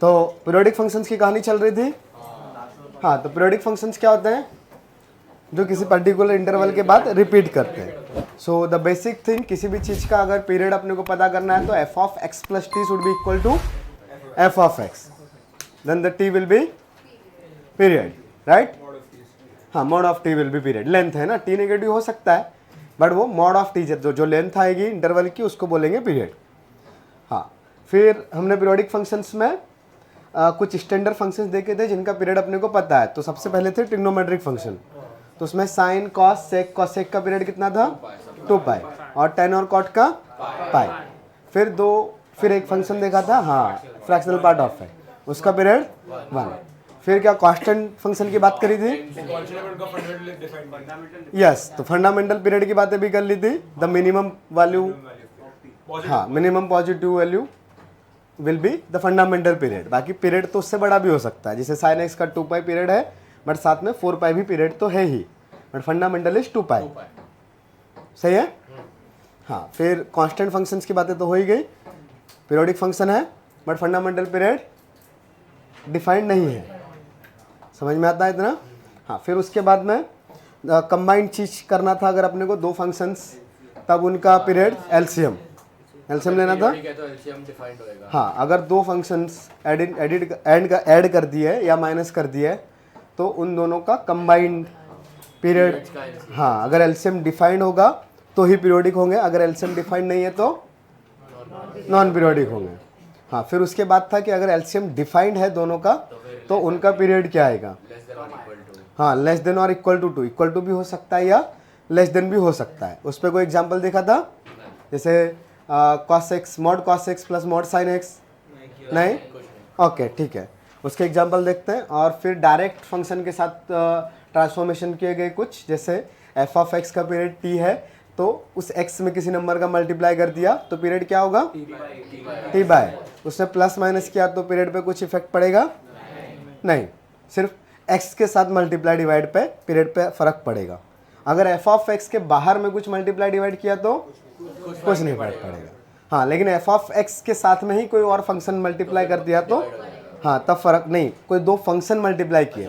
तो periodic functions की कहानी चल रही थी। हाँ, तो पीरियोडिक फंक्शंस क्या होते हैं? जो किसी पर्टिकुलर इंटरवल के बाद रिपीट करते हैं। सो द बेसिक थिंग, किसी भी चीज़ का अगर पीरियड अपने को पता करना है तो F of x plus T should be equal to F of X, then the T will be period, right? हाँ, mod of T will be period. Length है ना, टी नेगेटिव हो सकता है बट वो मॉड ऑफ टी जो length आएगी interval की उसको बोलेंगे पीरियड। हाँ, फिर हमने पीरियोडिक फंक्शंस में कुछ स्टैंडर्ड फंक्शंस देखे थे जिनका पीरियड अपने को पता है। तो सबसे पहले थे ट्रिग्नोमेट्रिक फंक्शन, तो उसमें sine cos sec, cosec का पीरियड कितना था? 2 पाई, और टेन और कॉट का पाई। फिर एक फंक्शन देखा था, हाँ, फ्रैक्शनल पार्ट ऑफ है, उसका पीरियड 1। फिर क्या कांस्टेंट फंक्शन की बात करी थी? यस, तो फंडामेंटल पीरियड की बातें भी कर ली थी। द मिनिमम वैल्यू, हाँ, minimum positive value will be the fundamental period. बाकी पीरियड तो उससे बड़ा भी हो सकता है, जैसे साइन एक्स का 2 पाई पीरियड है बट साथ में 4 पाई भी पीरियड तो है ही, बट फंडामेंटल इज 2 पाई। सही है? हाँ, फिर कांस्टेंट फंक्शंस की बातें तो हो ही गई। पीरियोडिक फंक्शन है बट फंडामेंटल पीरियड डिफाइंड नहीं है। समझ में आता है इतना? हाँ, फिर उसके बाद में कंबाइंड चीज करना था अगर अपने को दो फंक्शंस, तब उनका पीरियड एलसीएम लेना था। हाँ, अगर दो फंक्शंस ऐड कर दिए या माइनस कर दिए तो उन दोनों का कंबाइंड पीरियड, हाँ, अगर एलसीएम डिफाइंड होगा तो ही पीरियोडिक होंगे, अगर एलसीएम डिफाइंड नहीं है तो नॉन पीरियोडिक होंगे। हाँ, फिर उसके बाद था कि अगर एलसीएम डिफाइंड है दोनों का तो उनका पीरियड क्या आएगा? हाँ, लेस देन और इक्वल टू 2, इक्वल टू भी हो सकता है या लेस देन भी हो सकता है। उस पर कोई एग्जांपल देखा था? जैसे cos x, mod cos x plus mod sin x, नहीं? ओके, ठीक है, उसके एग्जांपल देखते हैं। और फिर डायरेक्ट फंक्शन के साथ ट्रांसफॉर्मेशन किए गए कुछ, जैसे एफ ऑफ एक्स का पीरियड टी है तो उस x में किसी नंबर का मल्टीप्लाई कर दिया तो पीरियड क्या होगा? T by. उससे प्लस माइनस किया तो पीरियड पे कुछ इफेक्ट पड़ेगा? नहीं, सिर्फ x के साथ मल्टीप्लाई डिवाइड पे पीरियड पे फर्क पड़ेगा। अगर एफ ऑफ एक्स के बाहर में कुछ मल्टीप्लाई डिवाइड किया तो कुछ नहीं फर्क पड़ेगा। हाँ, लेकिन एफ ऑफ एक्स के साथ में ही कोई और फंक्शन मल्टीप्लाई कर दिया तो हाँ, तब फर्क नहीं। कोई दो फंक्शन मल्टीप्लाई किए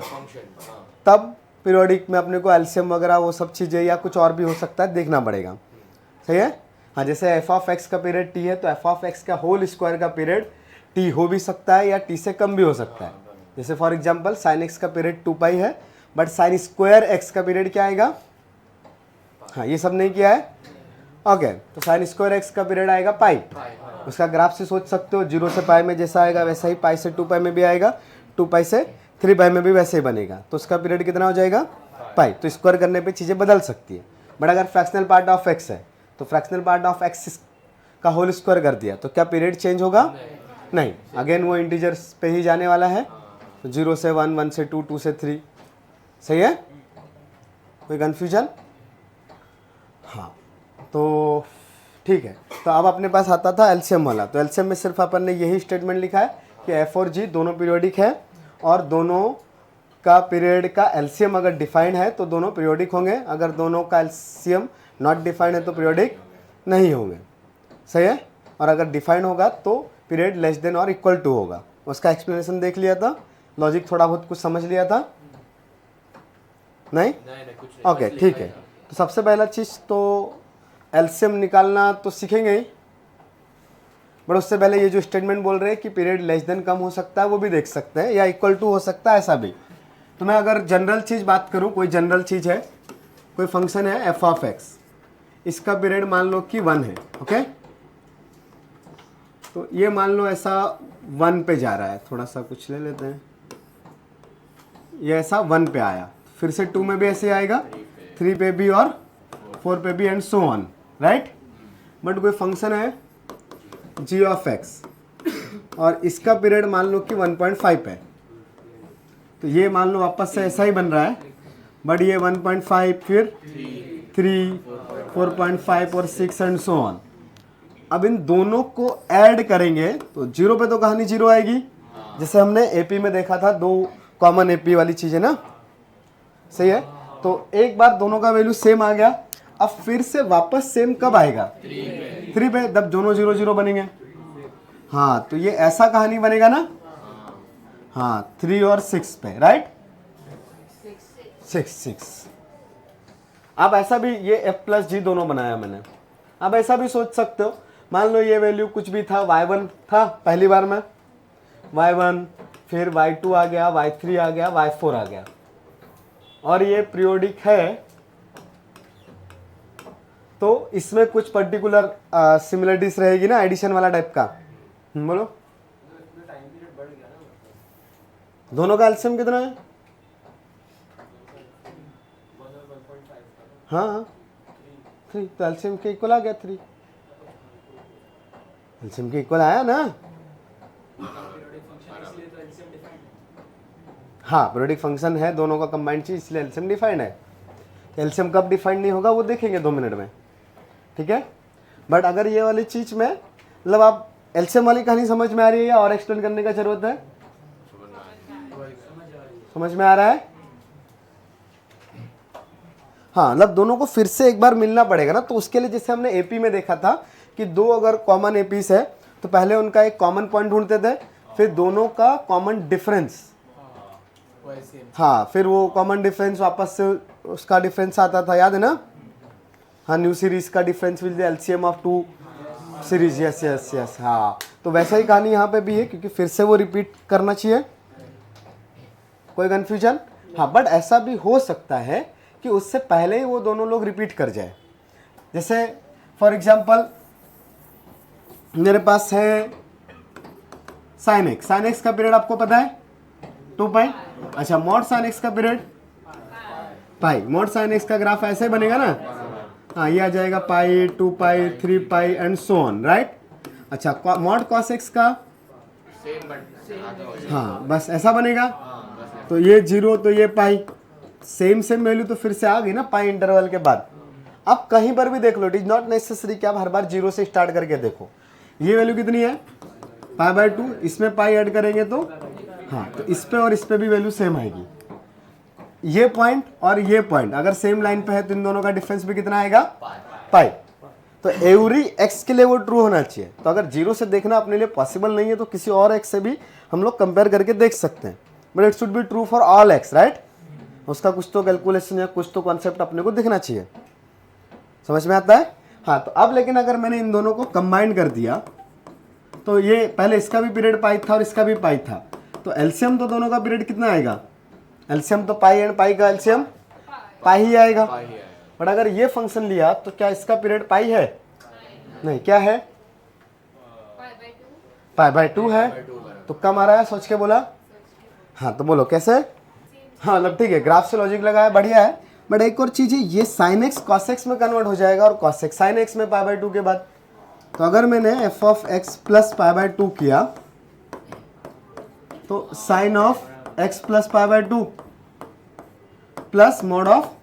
तब पीरियोडिक में अपने को एलसीएम वगैरह वो सब चीज़ें या कुछ और भी हो सकता है, देखना पड़ेगा। सही है? हाँ, जैसे एफ ऑफ एक्स का पीरियड टी है तो एफ ऑफ एक्स का होल स्क्वायर का पीरियड टी हो भी सकता है या टी से कम भी हो सकता है। जैसे फॉर एग्जांपल साइन एक्स का पीरियड 2 पाई है बट साइन स्क्वायर एक्स का पीरियड क्या आएगा? हाँ, ये सब नहीं किया है। ओके, तो साइन स्क्वायर एक्स का पीरियड आएगा पाई। उसका ग्राफ से सोच सकते हो, 0 से पाई में जैसा आएगा वैसा ही पाई से 2 पाई में भी आएगा, 2 पाई से 3 पाई में भी वैसे ही बनेगा। तो उसका पीरियड कितना हो जाएगा? पाई। तो स्क्वायर करने पे चीज़ें बदल सकती है। बट अगर फ्रैक्शनल पार्ट ऑफ एक्स है तो फ्रैक्शनल पार्ट ऑफ एक्स का होल स्क्वायर कर दिया तो क्या पीरियड चेंज होगा? नहीं, अगेन वो इंटीजर्स पे ही जाने वाला है। तो 0 से 1, 1 से 2, 2 से 3। सही है? कोई कन्फ्यूजन? हाँ, तो ठीक है। तो अब अपने पास आता था एलसीएम वाला। तो एलसीएम में सिर्फ अपन ने यही स्टेटमेंट लिखा है कि एफ और जी दोनों पीरियोडिक है और दोनों का पीरियड का एलसीएम अगर डिफाइंड है तो दोनों पीरियोडिक होंगे, अगर दोनों का एलसीएम नॉट डिफाइंड है तो पीरियोडिक नहीं होंगे। सही है? और अगर डिफाइंड होगा तो पीरियड लेस देन और इक्वल टू होगा। उसका एक्सप्लेनेशन देख लिया था, लॉजिक थोड़ा बहुत कुछ समझ लिया था? नहीं? ओके, ठीक है। तो सबसे पहला चीज़ तो एलसीएम निकालना तो सीखेंगे ही, बट उससे पहले ये जो स्टेटमेंट बोल रहे हैं कि पीरियड लेस देन कम हो सकता है वो भी देख सकते हैं, या इक्वल टू हो सकता है, ऐसा भी। तो मैं अगर जनरल चीज़ बात करूँ, कोई जनरल चीज़ है, कोई फंक्शन है एफ ऑफ एक्स, इसका पीरियड मान लो कि 1 है। ओके, तो ये मान लो ऐसा 1 पे जा रहा है, थोड़ा सा कुछ ले लेते हैं, ये ऐसा 1 पे आया, फिर से 2 में भी ऐसे आएगा, 3 पे भी और 4 पे भी, and so on, right? But कोई फंक्शन है जी ऑफ एक्स और इसका पीरियड मान लो कि 1.5 है, तो ये मान लो वापस से ऐसा ही बन रहा है, बट ये 1.5 फिर 3, 4.5 और 6 एंड सो ऑन। अब इन दोनों को ऐड करेंगे तो 0 पे तो कहानी 0 आएगी, जैसे हमने एपी में देखा था, दो कॉमन एपी वाली चीज़ है ना। सही है? तो एक बार दोनों का वैल्यू सेम आ गया, अब फिर से वापस सेम कब आएगा? 3 पे, जब दोनों 0 0 बनेंगे। हाँ, तो ये ऐसा कहानी बनेगा ना, हाँ 3 और 6 पे, राइट, 6। अब ऐसा भी, ये f प्लस जी दोनों बनाया मैंने। अब ऐसा भी सोच सकते हो, मान लो ये वैल्यू कुछ भी था, y1 था पहली बार में, y1, फिर y2 आ गया, y3 आ गया, y4 आ गया, और ये पीरियोडिक है, तो इसमें कुछ पर्टिकुलर सिमिलरिटीज रहेगी ना, एडिशन वाला टाइप का। बोलो दोनों का एलसीएम कितना है? हाँ 3, तो एलसीएम के इक्वल आ गया 3, एलसीएम के इक्वल आया ना। हाँ पीरियोडिक फंक्शन है दोनों का कंबाइंड चीज, इसलिए एलसीएम डिफाइंड है। एलसीएम कब डिफाइंड नहीं होगा वो देखेंगे 2 मिनट में, ठीक है। बट अगर ये वाली चीज में, मतलब आप एलसीएम वाली कहानी समझ में आ रही है या और एक्सप्लेन करने का जरूरत है? समझ में आ रहा है? हाँ, मतलब दोनों को फिर से एक बार मिलना पड़ेगा ना, तो उसके लिए जैसे हमने एपी में देखा था कि 2 अगर कॉमन एपीस है तो पहले उनका एक कॉमन पॉइंट ढूंढते थे, फिर दोनों का कॉमन डिफरेंस, हाँ फिर वो कॉमन डिफरेंस वापस से उसका डिफरेंस आता था, याद है ना। हाँ न्यू सीरीज का difference will the LCM of 2 series, yes yes yes. हाँ तो वैसा ही कहानी यहाँ पे भी है, क्योंकि फिर से वो रिपीट करना चाहिए। कोई कंफ्यूजन? हाँ, बट ऐसा भी हो सकता है कि उससे पहले ही वो दोनों लोग रिपीट कर जाए। जैसे फॉर एग्जांपल मेरे पास है साइन एक्स का पीरियड आपको पता है 2 पाई। अच्छा, मॉड साइन एक्स का पीरियड पाई। मॉड साइन एक्स का ग्राफ ऐसे बनेगा ना, हाँ ये आ जाएगा पाई, 2 पाई, 3 पाई एंड सो ऑन, राइट। अच्छा, मॉड कॉस एक्स का, हाँ बस ऐसा बनेगा। तो ये 0 तो ये पाई, सेम वैल्यू तो फिर से आ गई ना पाई इंटरवल के बाद। अब कहीं पर भी देख लो, इट इज नॉट नेसेसरी कि आप हर बार 0 से स्टार्ट करके देखो। ये वैल्यू कितनी है? π/2, इसमें पाई ऐड करेंगे तो, हाँ तो इस पे और इस पे भी वैल्यू सेम आएगी। ये पॉइंट और ये पॉइंट अगर सेम लाइन पे है तो इन दोनों का डिफरेंस भी कितना आएगा? पाई। तो एवरी एक्स के लिए वो ट्रू होना चाहिए। तो अगर 0 से देखना अपने लिए पॉसिबल नहीं है तो किसी और एक्स से भी हम लोग कंपेयर करके देख सकते हैं, but it should be true for all x, right. उसका कुछ तो कैलकुलेशन या कुछ तो कॉन्सेप्ट अपने को दिखना चाहिए। समझ में आता है? हाँ, तो अब लेकिन अगर मैंने इन दोनों को कंबाइन कर दिया तो ये पहले इसका भी पीरियड पाई था और इसका भी पाई था, तो एलसीएम तो दोनों का पीरियड कितना आएगा? एलसीएम तो पाई एंड पाई का एलसीएम पाई ही आएगा। बट अगर ये फंक्शन लिया तो क्या इसका पीरियड पाई है? नहीं, क्या है? π/2 है। तो कम आ रहा है, सोच के बोला। हाँ तो बोलो कैसे? हाँ मतलब ठीक है, ग्राफ से लॉजिक लगाया, बढ़िया है। बट एक और चीज है, ये साइन एक्स कॉस एक्स में कन्वर्ट हो जाएगा और कॉस एक्स साइन एक्स में π/2 के बाद। तो अगर मैंने एफ ऑफ एक्स प्लस π/2 किया तो sine of x plus π/2 plus mod of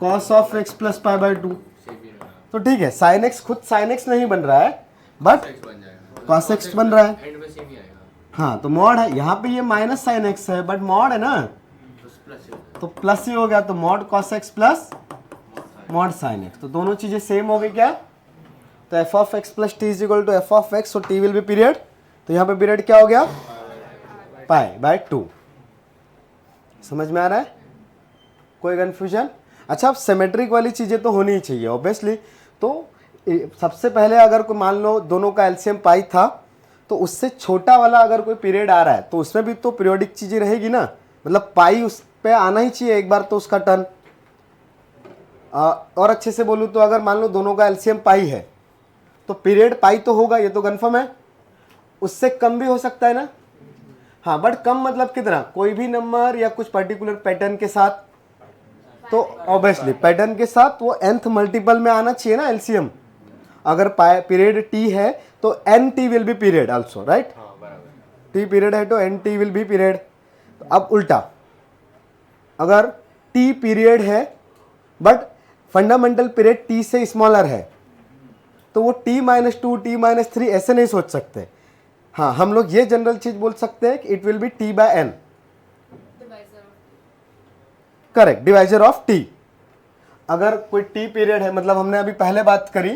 cos of x plus π/2। तो ठीक है, साइन एक्स खुद साइन एक्स नहीं बन रहा है बट कॉस एक्स बन रहा है। हाँ तो मॉड है, यहाँ पे ये माइनस साइन एक्स है बट मॉड है ना, तो प्लस ही हो गया। तो mod cos x plus mod sine x, तो दोनों चीजें सेम हो गई क्या? तो F of x plus T is equal to F of x, तो टी विल बी पीरियड। तो यहाँ पे पीरियड क्या हो गया? π/2। समझ में आ रहा है? कोई कंफ्यूजन? अच्छा, अब सिमेट्रिक वाली चीजें तो होनी ही चाहिए ऑब्वियसली। तो सबसे पहले अगर कोई मान लो दोनों का एलसीएम पाई था, तो उससे छोटा वाला अगर कोई पीरियड आ रहा है तो उसमें भी तो पीरियोडिक चीजें रहेगी ना, मतलब पाई उस पे आना ही चाहिए एक बार तो उसका टर्न। और अच्छे से बोलूँ तो अगर मान लो दोनों का एलसीएम पाई है तो पीरियड पाई तो होगा, ये तो कंफर्म है। उससे कम भी हो सकता है ना, हाँ बट कम मतलब कितना? कोई भी नंबर या कुछ पर्टिकुलर पैटर्न के साथ, तो ऑब्वियसली पैटर्न के साथ वो nth मल्टीपल में आना चाहिए ना एलसीएम। अगर पीरियड टी है तो n T will be period also, right. T period है तो n T will be period. अब उल्टा, अगर टी पीरियड है बट फंडामेंटल पीरियड टी से स्मॉलर है तो वो t-2 t-3 ऐसे नहीं सोच सकते। हाँ, हम लोग ये जनरल चीज बोल सकते हैं कि it will B t/n, correct, divisor of t। अगर कोई t पीरियड है, मतलब हमने अभी पहले बात करी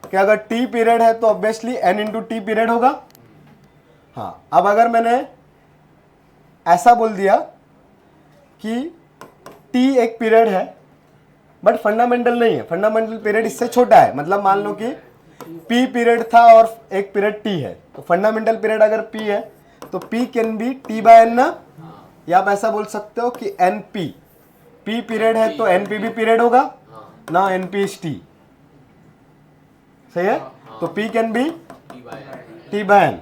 कि अगर t पीरियड है तो obviously n into T period होगा। हाँ, अब अगर मैंने ऐसा बोल दिया कि टी एक पीरियड है बट फंडामेंटल नहीं है, फंडामेंटल पीरियड इससे छोटा है। मतलब मान लो कि पी पीरियड था और एक पीरियड टी है, तो फंडामेंटल पीरियड अगर पी है तो P can be T by n ना, या आप ऐसा बोल सकते हो कि एन पी, पी पीरियड है तो एन पी भी पीरियड होगा ना, एन पी इज टी, सही है। तो P can be T by n.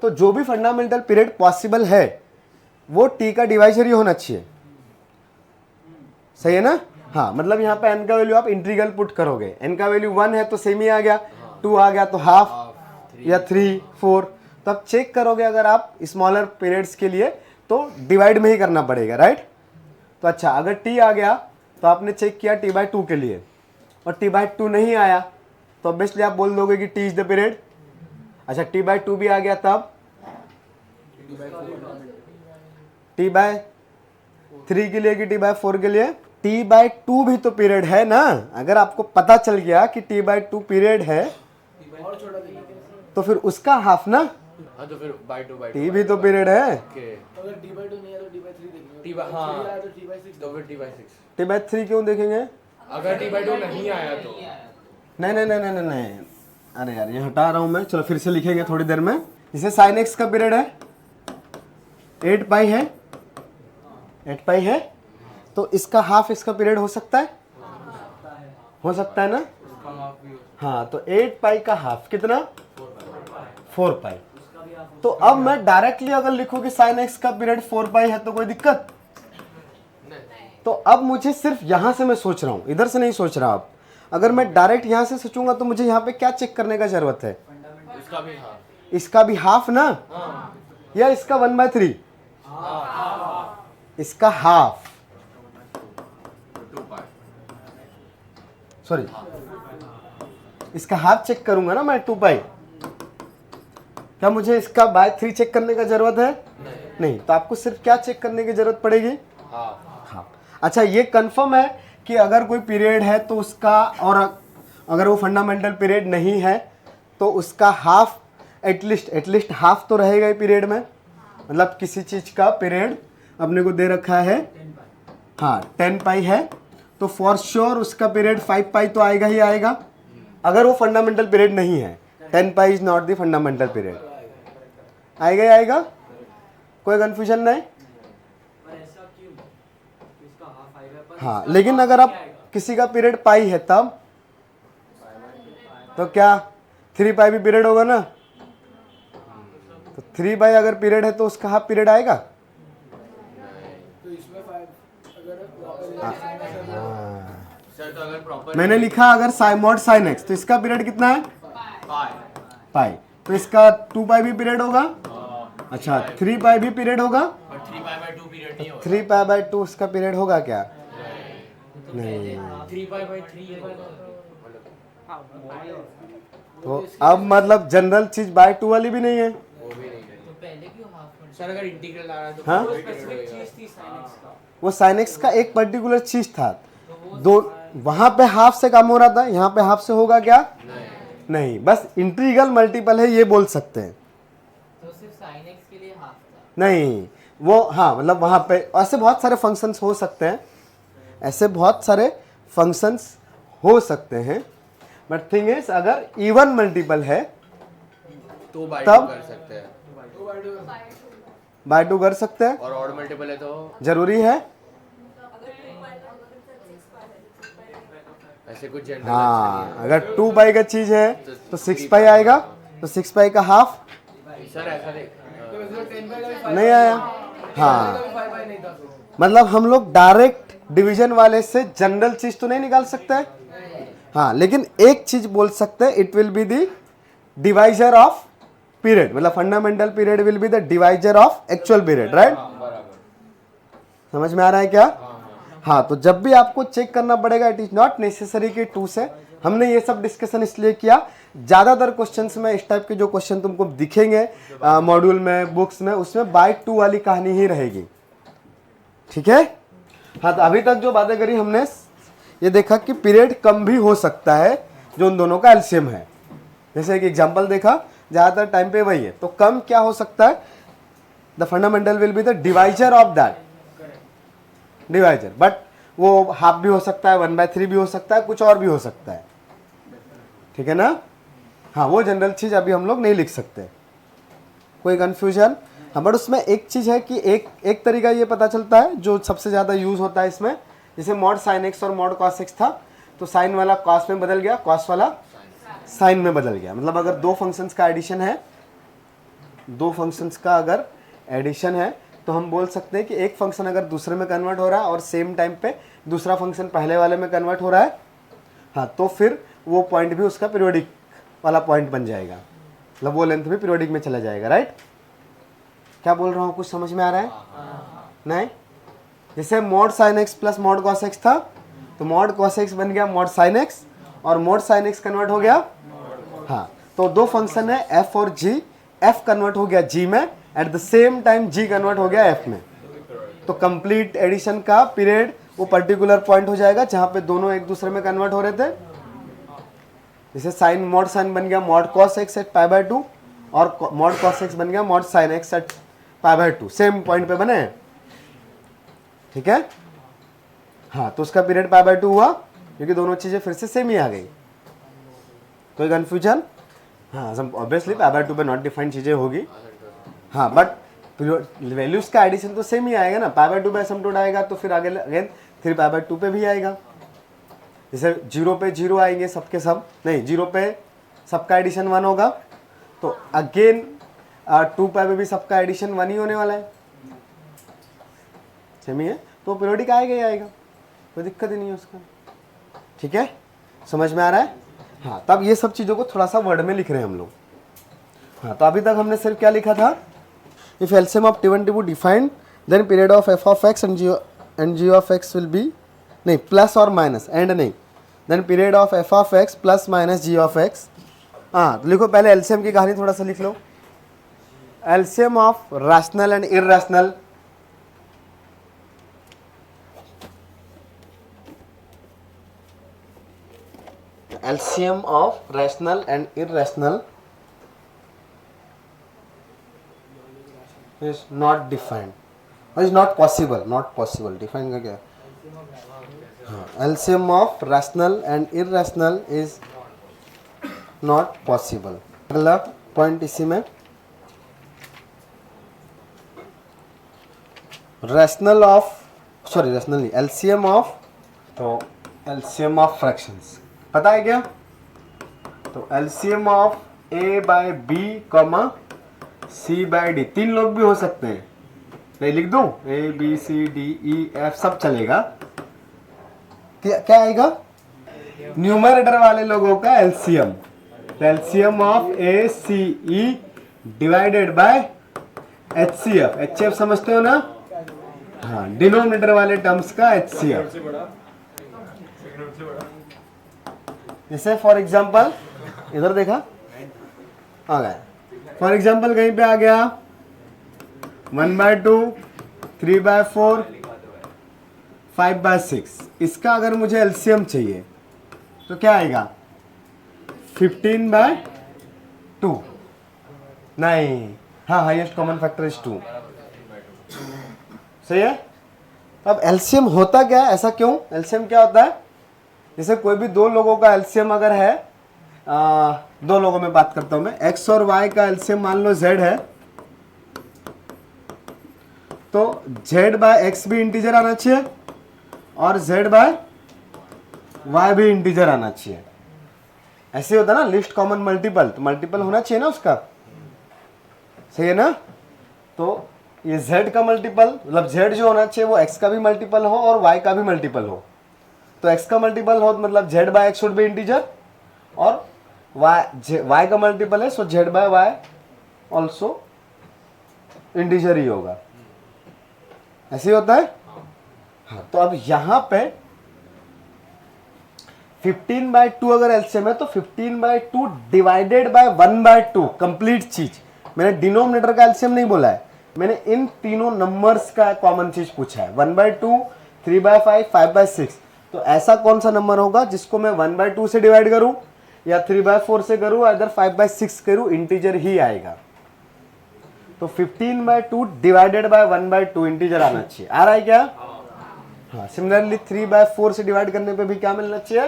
तो जो भी फंडामेंटल पीरियड पॉसिबल है वो टी का डिवाइजर ही होना चाहिए, सही है ना। हाँ, मतलब यहाँ पे n का वैल्यू आप इंटीग्रल पुट करोगे, n का वैल्यू 1 है तो सेम ही आ गया, 2 आ गया तो हाफ या 3, 4, तो आप चेक करोगे अगर आप स्मॉलर पीरियड्स के लिए तो डिवाइड में ही करना पड़ेगा, राइट। तो अच्छा, अगर t आ गया तो आपने चेक किया t/2 के लिए और t/2 नहीं आया तो ऑब्वियसली आप बोल दोगे कि t इज द पीरियड। अच्छा, t/2 भी आ गया तब t/3 के लिए कि t/4 के लिए, t/2 भी तो पीरियड है ना। अगर आपको पता चल गया कि t/2 पीरियड है तो फिर उसका हाफ ना, हाँ तो फिर t भी तो पीरियड है। अगर t/2 नहीं है तो t/3 देखेंगे, हाँ तो t/6, तो फिर t/6। t/3 क्यों देखेंगे? अगर t/2 नहीं आया तो नहीं नहीं नहीं नहीं नहीं, अरे यार ये हटा रहा हूं मैं, चलो फिर से लिखेंगे थोड़ी देर में। जैसे sin x का पीरियड है 8 पाई है, 8 पाई है, तो इसका हाफ इसका पीरियड हो सकता है, हो सकता है ना। हाँ, तो 8 पाई का हाफ कितना? 4 पाई। तो अब मैं डायरेक्टली अगर लिखूं कि sin x का पीरियड 4 पाई है तो कोई दिक्कत? तो अब मुझे सिर्फ यहां से मैं सोच रहा हूं, इधर से नहीं सोच रहा। अब अगर मैं डायरेक्ट यहां से सोचूंगा तो मुझे यहां पे क्या चेक करने का जरूरत है? इसका भी हाफ ना, या इसका 1/3? इसका हाफ, सॉरी इसका हाफ चेक करूंगा ना मैं 2 पाई। क्या मुझे इसका बाय 3 चेक करने का जरूरत है? नहीं। तो आपको सिर्फ क्या चेक करने की जरूरत पड़ेगी? हाँ। अच्छा, ये कंफर्म है कि अगर कोई पीरियड है तो उसका, और अगर वो फंडामेंटल पीरियड नहीं है तो उसका हाफ एटलीस्ट हाफ तो रहेगा ही पीरियड में। मतलब किसी चीज का पीरियड अपने को दे रखा है, हाँ 10 पाई है, तो फॉर श्योर उसका पीरियड 5 पाई तो आएगा ही आएगा, अगर वो फंडामेंटल पीरियड नहीं है। 10 पाई is not the fundamental period, आएगा ही आएगा, कोई कंफ्यूजन नहीं। हाँ, लेकिन अगर आप किसी का पीरियड पाई है तब तो क्या 3 पाई भी पीरियड होगा ना। तो 3 पाई अगर पीरियड है तो उसका हाफ पीरियड आएगा। मैंने लिखा अगर मॉड sin x, तो इसका पीरियड कितना है? पाई। तो इसका 2 पाई भी पीरियड होगा। अच्छा, 3 पाई भी पीरियड होगा। 3 पाई/2 इसका पीरियड होगा क्या? नहीं। तो अब मतलब जनरल चीज बाय 2 वाली भी नहीं है। सर अगर इंटीग्रल आ रहा है तो हाँ? वो sin x का एक पर्टिकुलर चीज था, दो वहां पे हाफ से काम हो रहा था, यहाँ पे हाफ से होगा क्या? नहीं, बस इंटीग्रल मल्टीपल है ये बोल सकते हैं। तो सिर्फ sin x के लिए हाफ था? नहीं, वो हाँ मतलब वहां पे ऐसे बहुत सारे फंक्शंस हो सकते हैं, ऐसे बहुत सारे फंक्शंस हो सकते हैं, बट थिंग इज अगर इवन मल्टीपल है तो बाय तब कर सकते हैं, बाय 2 कर सकते हैं। और ऑड मल्टीपल है तो जरूरी है? ऐसे कुछ जनरल हाँ, अगर 2 पाई का चीज है तो 6 पाई आएगा, तो 6 पाई का हाफ सर ऐसा नहीं आया। हाँ, मतलब हम लोग डायरेक्ट डिवीजन वाले से जनरल चीज तो नहीं निकाल सकते। हाँ, लेकिन एक चीज बोल सकते हैं, it will be the divisor of period, मतलब fundamental period will be the divisor of actual period, right. समझ में आ रहा है क्या? हाँ, तो जब भी आपको चेक करना पड़ेगा, इट इज नॉट नेसेसरी कि 2 से। हमने ये सब डिस्कशन इसलिए किया, ज्यादातर क्वेश्चंस में इस टाइप के जो क्वेश्चन तुमको दिखेंगे मॉड्यूल में, बुक्स में, उसमें बाय 2 वाली कहानी ही रहेगी, ठीक है। हाँ, तो अभी तक जो बातें करी हमने, ये देखा कि पीरियड कम भी हो सकता है जो उन दोनों का एलसीएम है। जैसे एक एग्जांपल देखा, ज़्यादातर टाइम पे वही है, तो कम क्या हो सकता है? The fundamental will be the divisor of that, divisor. But वो हाफ भी हो सकता है, 1/3 भी हो सकता है, कुछ और भी हो सकता है, ठीक है ना। हाँ, वो जनरल चीज़ अभी हम लोग नहीं लिख सकते। कोई कन्फ्यूजन? हाँ, बट उसमें एक चीज़ है कि एक तरीका ये पता चलता है जो सबसे ज़्यादा यूज़ होता है इसमें, जैसे मॉड साइन एक्स और मॉड कॉस एक्स था, तो साइन वाला कॉस में बदल गया, कॉस वाला साइन में बदल गया। मतलब अगर दो फंक्शंस का एडिशन है, दो फंक्शंस का अगर एडिशन है, तो हम बोल सकते हैं कि एक फंक्शन अगर दूसरे में कन्वर्ट हो रहा है और सेम टाइम पे दूसरा फंक्शन पहले वाले में कन्वर्ट हो रहा है, हाँ, तो फिर वो पॉइंट भी उसका पीरियोडिक वाला पॉइंट बन जाएगा, मतलब वो लेंथ भी पीरियोडिक में चला जाएगा, राइट। क्या बोल रहा हूँ, कुछ समझ में आ रहा है? नहीं? जैसे mod sine x plus mod cos x था, तो मॉड कॉस एक्स बन गया मॉड साइन एक्स, और मॉड साइन एक्स कन्वर्ट हो गया, हाँ, तो दो फंक्शन है एफ और जी, एफ कन्वर्ट हो गया जी में, at the same time G convert हो गया एफ में, तो कंप्लीट एडिशन का पीरियड वो पर्टिकुलर पॉइंट हो जाएगा जहां पे दोनों एक दूसरे में कन्वर्ट हो रहे थे। जैसे साइन मॉड साइन बन गया मॉड कॉस एक्स एट π/2, और मॉड कॉस एक्स बन गया mod sine X at π/2, same point पे बने हैं, ठीक है। हाँ, तो उसका पीरियड π/2 हुआ क्योंकि दोनों चीजें फिर से सेम ही आ गई। कोई कंफ्यूजन? हाँ, ऑब्वियसली π/2 पे नॉट डिफाइंड चीजें होगी, हाँ, बट वैल्यूज का एडिशन तो सेम ही आएगा ना। π/2 पे एसिम्पटोट आएगा तो फिर आगे अगेन 3π/2 पे भी आएगा। जैसे 0 पे 0 आएंगे सबके सब, नहीं 0 पे सबका एडिशन 1 होगा, तो अगेन 2π पे भी सबका एडिशन 1 ही होने वाला है, सेम ही है, तो पीरियोडिक आएगा ही आएगा, कोई दिक्कत ही नहीं है उसका, ठीक है। समझ में आ रहा है? हाँ, तब ये सब चीज़ों को थोड़ा सा वर्ड में लिख रहे हैं हम लोग। हाँ, तो अभी तक हमने सिर्फ क्या लिखा था, if LCM of T1 defined then period of F of x and g of x will be, नहीं प्लस और माइनस, एंड नहीं, then period of F of x plus minus g of x. हाँ, तो लिखो पहले LCM की कहानी थोड़ा सा लिख लो। LCM of rational and irrational, LCM of rational and irrational is not defined, or is not possible, not possible, define का क्या? हाँ, LCM of rational and irrational is not possible। अगला पॉइंट इसी में, रैशनल ऑफ, सॉरी रैशनल नहीं, LCM of, तो LCM of fractions पता है क्या? तो LCM ऑफ A/B, C/D, 3 लोग भी हो सकते हैं, नहीं लिख दूं, A B C D E F सब चलेगा। क्या आएगा? न्यूमरेटर वाले लोगों का LCM, LCM of ACE divided by HCF, HCF समझते हो ना? हाँ, डिनोमिनेटर वाले टर्म्स का HCF। जैसे फॉर एग्जाम्पल इधर देखा आ गया, फॉर एग्जाम्पल कहीं पे आ गया 1/2, 3/4, 5/6, इसका अगर मुझे एलसीएम चाहिए तो क्या आएगा? 15/2, नहीं, हाँ, हाईएस्ट कॉमन फैक्टर इज 2, सही है। अब एलसीएम होता क्या है, ऐसा क्यों? एलसीएम क्या होता है? जैसे कोई भी दो लोगों का एलसीएम अगर है, दो लोगों में बात करता हूं मैं, एक्स और वाई का एलसीएम मान लो जेड है, तो जेड बाय एक्स भी इंटीजर आना चाहिए और जेड बाय वाई भी इंटीजर आना चाहिए। ऐसे होता ना लिस्ट कॉमन मल्टीपल, तो मल्टीपल होना चाहिए ना उसका, सही है ना। तो ये z का मल्टीपल, मतलब z जो होना चाहिए वो x का भी मल्टीपल हो और y का भी मल्टीपल हो। तो x का मल्टीपल हो तो मतलब z by x should be integer, और y का मल्टीपल है, so z by y also integer ही होगा। ऐसे ही होता है। हाँ, तो अब यहां पे 15/2 अगर एलसीएम है तो 15/2 डिवाइडेड बाय 1/2 कंप्लीट चीज। मैंने डिनोमिनेटर का एलसीएम नहीं बोला है, मैंने इन तीनों नंबर्स का कॉमन चीज पूछा है, 1/2, 3/5, 5/6। तो ऐसा कौन सा नंबर होगा जिसको मैं 1/2 से डिवाइड करूं या 3/4 से करूं, अगर 5/6 करूं, इंटीजर ही आएगा। तो 15/2 डिवाइडेड बाय 1/2 इंटीजर आना चाहिए। आ रहा है क्या? हाँ। सिमिलरली 3/4 से डिवाइड करने पे भी क्या मिलना चाहिए?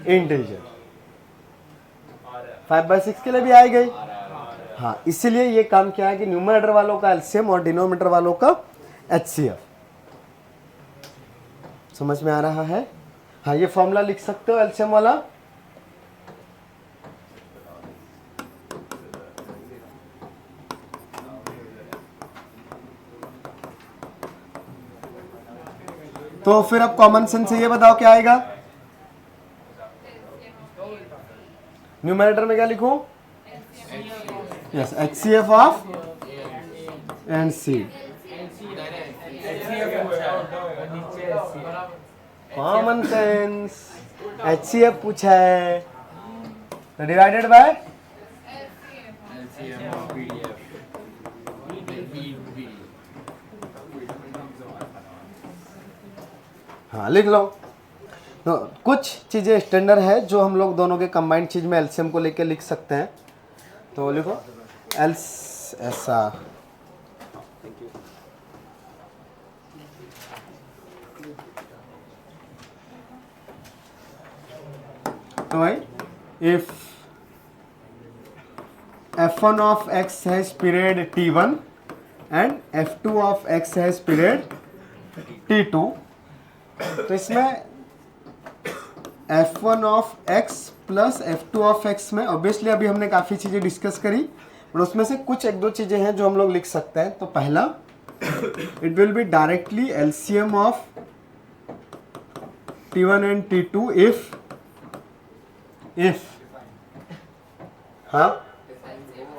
इंटीजर। 5/6 के लिए भी आ गई। हाँ, इसीलिए ये काम किया है कि न्यूमरेटर वालों का एलसीएम और डिनोमिनेटर वालों का एचसीएफ। समझ में आ रहा है? हाँ, ये फॉर्मूला लिख सकते हो एलसीएम वाला। तो फिर अब कॉमन सेंस से ये बताओ क्या आएगा? न्यूमरेटर में क्या लिखूं? Yes, HCF of and C. Common sense HCF पूछा है, डिवाइडेड बाय हाँ लिख लो। तो कुछ चीज़ें स्टैंडर्ड है जो हम लोग दोनों के कंबाइंड चीज़ में एलसीएम को लेके लिख सकते हैं। तो लिखो ऐसा। तो भाई if f1 of x has period t1 and f2 of x has period t2, तो इसमें f1 of x plus f2 of x में ऑब्वियसली अभी हमने काफ़ी चीज़ें डिस्कस करी, और उसमें से कुछ एक दो चीज़ें हैं जो हम लोग लिख सकते हैं। तो पहला, it will be directly LCM of t1 and t2 if हाँ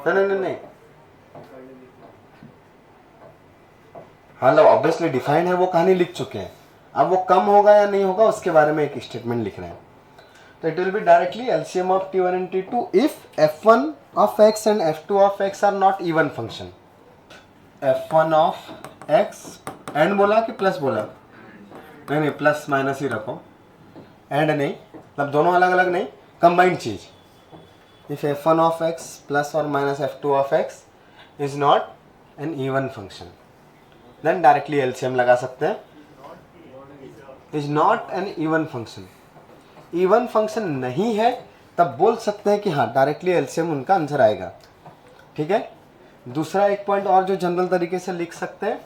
नहीं हाँ ऑब्वियसली डिफाइंड है, वो कहानी लिख चुके हैं। अब वो कम होगा या नहीं होगा उसके बारे में एक स्टेटमेंट लिख रहे हैं। तो it will be directly LCM of t1 and t2 if f1 of x and f2 of x are not even function. f1 of x and बोला कि प्लस बोला? नहीं प्लस माइनस ही रखो, एंड नहीं, मतलब दोनों अलग अलग नहीं, कंबाइंड चीज। If f1 of x plus और minus f2 of x is not an even function, then directly LCM लगा सकते हैं। Is not an even function, even function नहीं है तब बोल सकते हैं कि हाँ डायरेक्टली एलसीएम उनका आंसर आएगा। ठीक है। दूसरा एक पॉइंट और जो जनरल तरीके से लिख सकते हैं,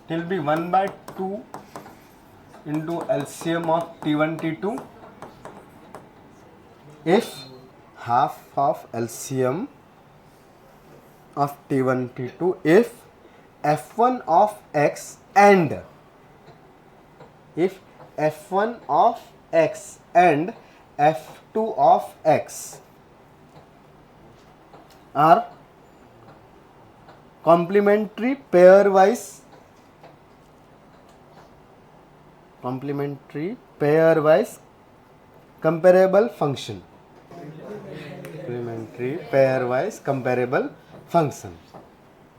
it will B 1/2 into LCM of t1 t2 if half of LCM of t1 t2 if f1 of x and if f1 of x and f2 of x are complementary pairwise comparable function, complementary pairwise comparable function.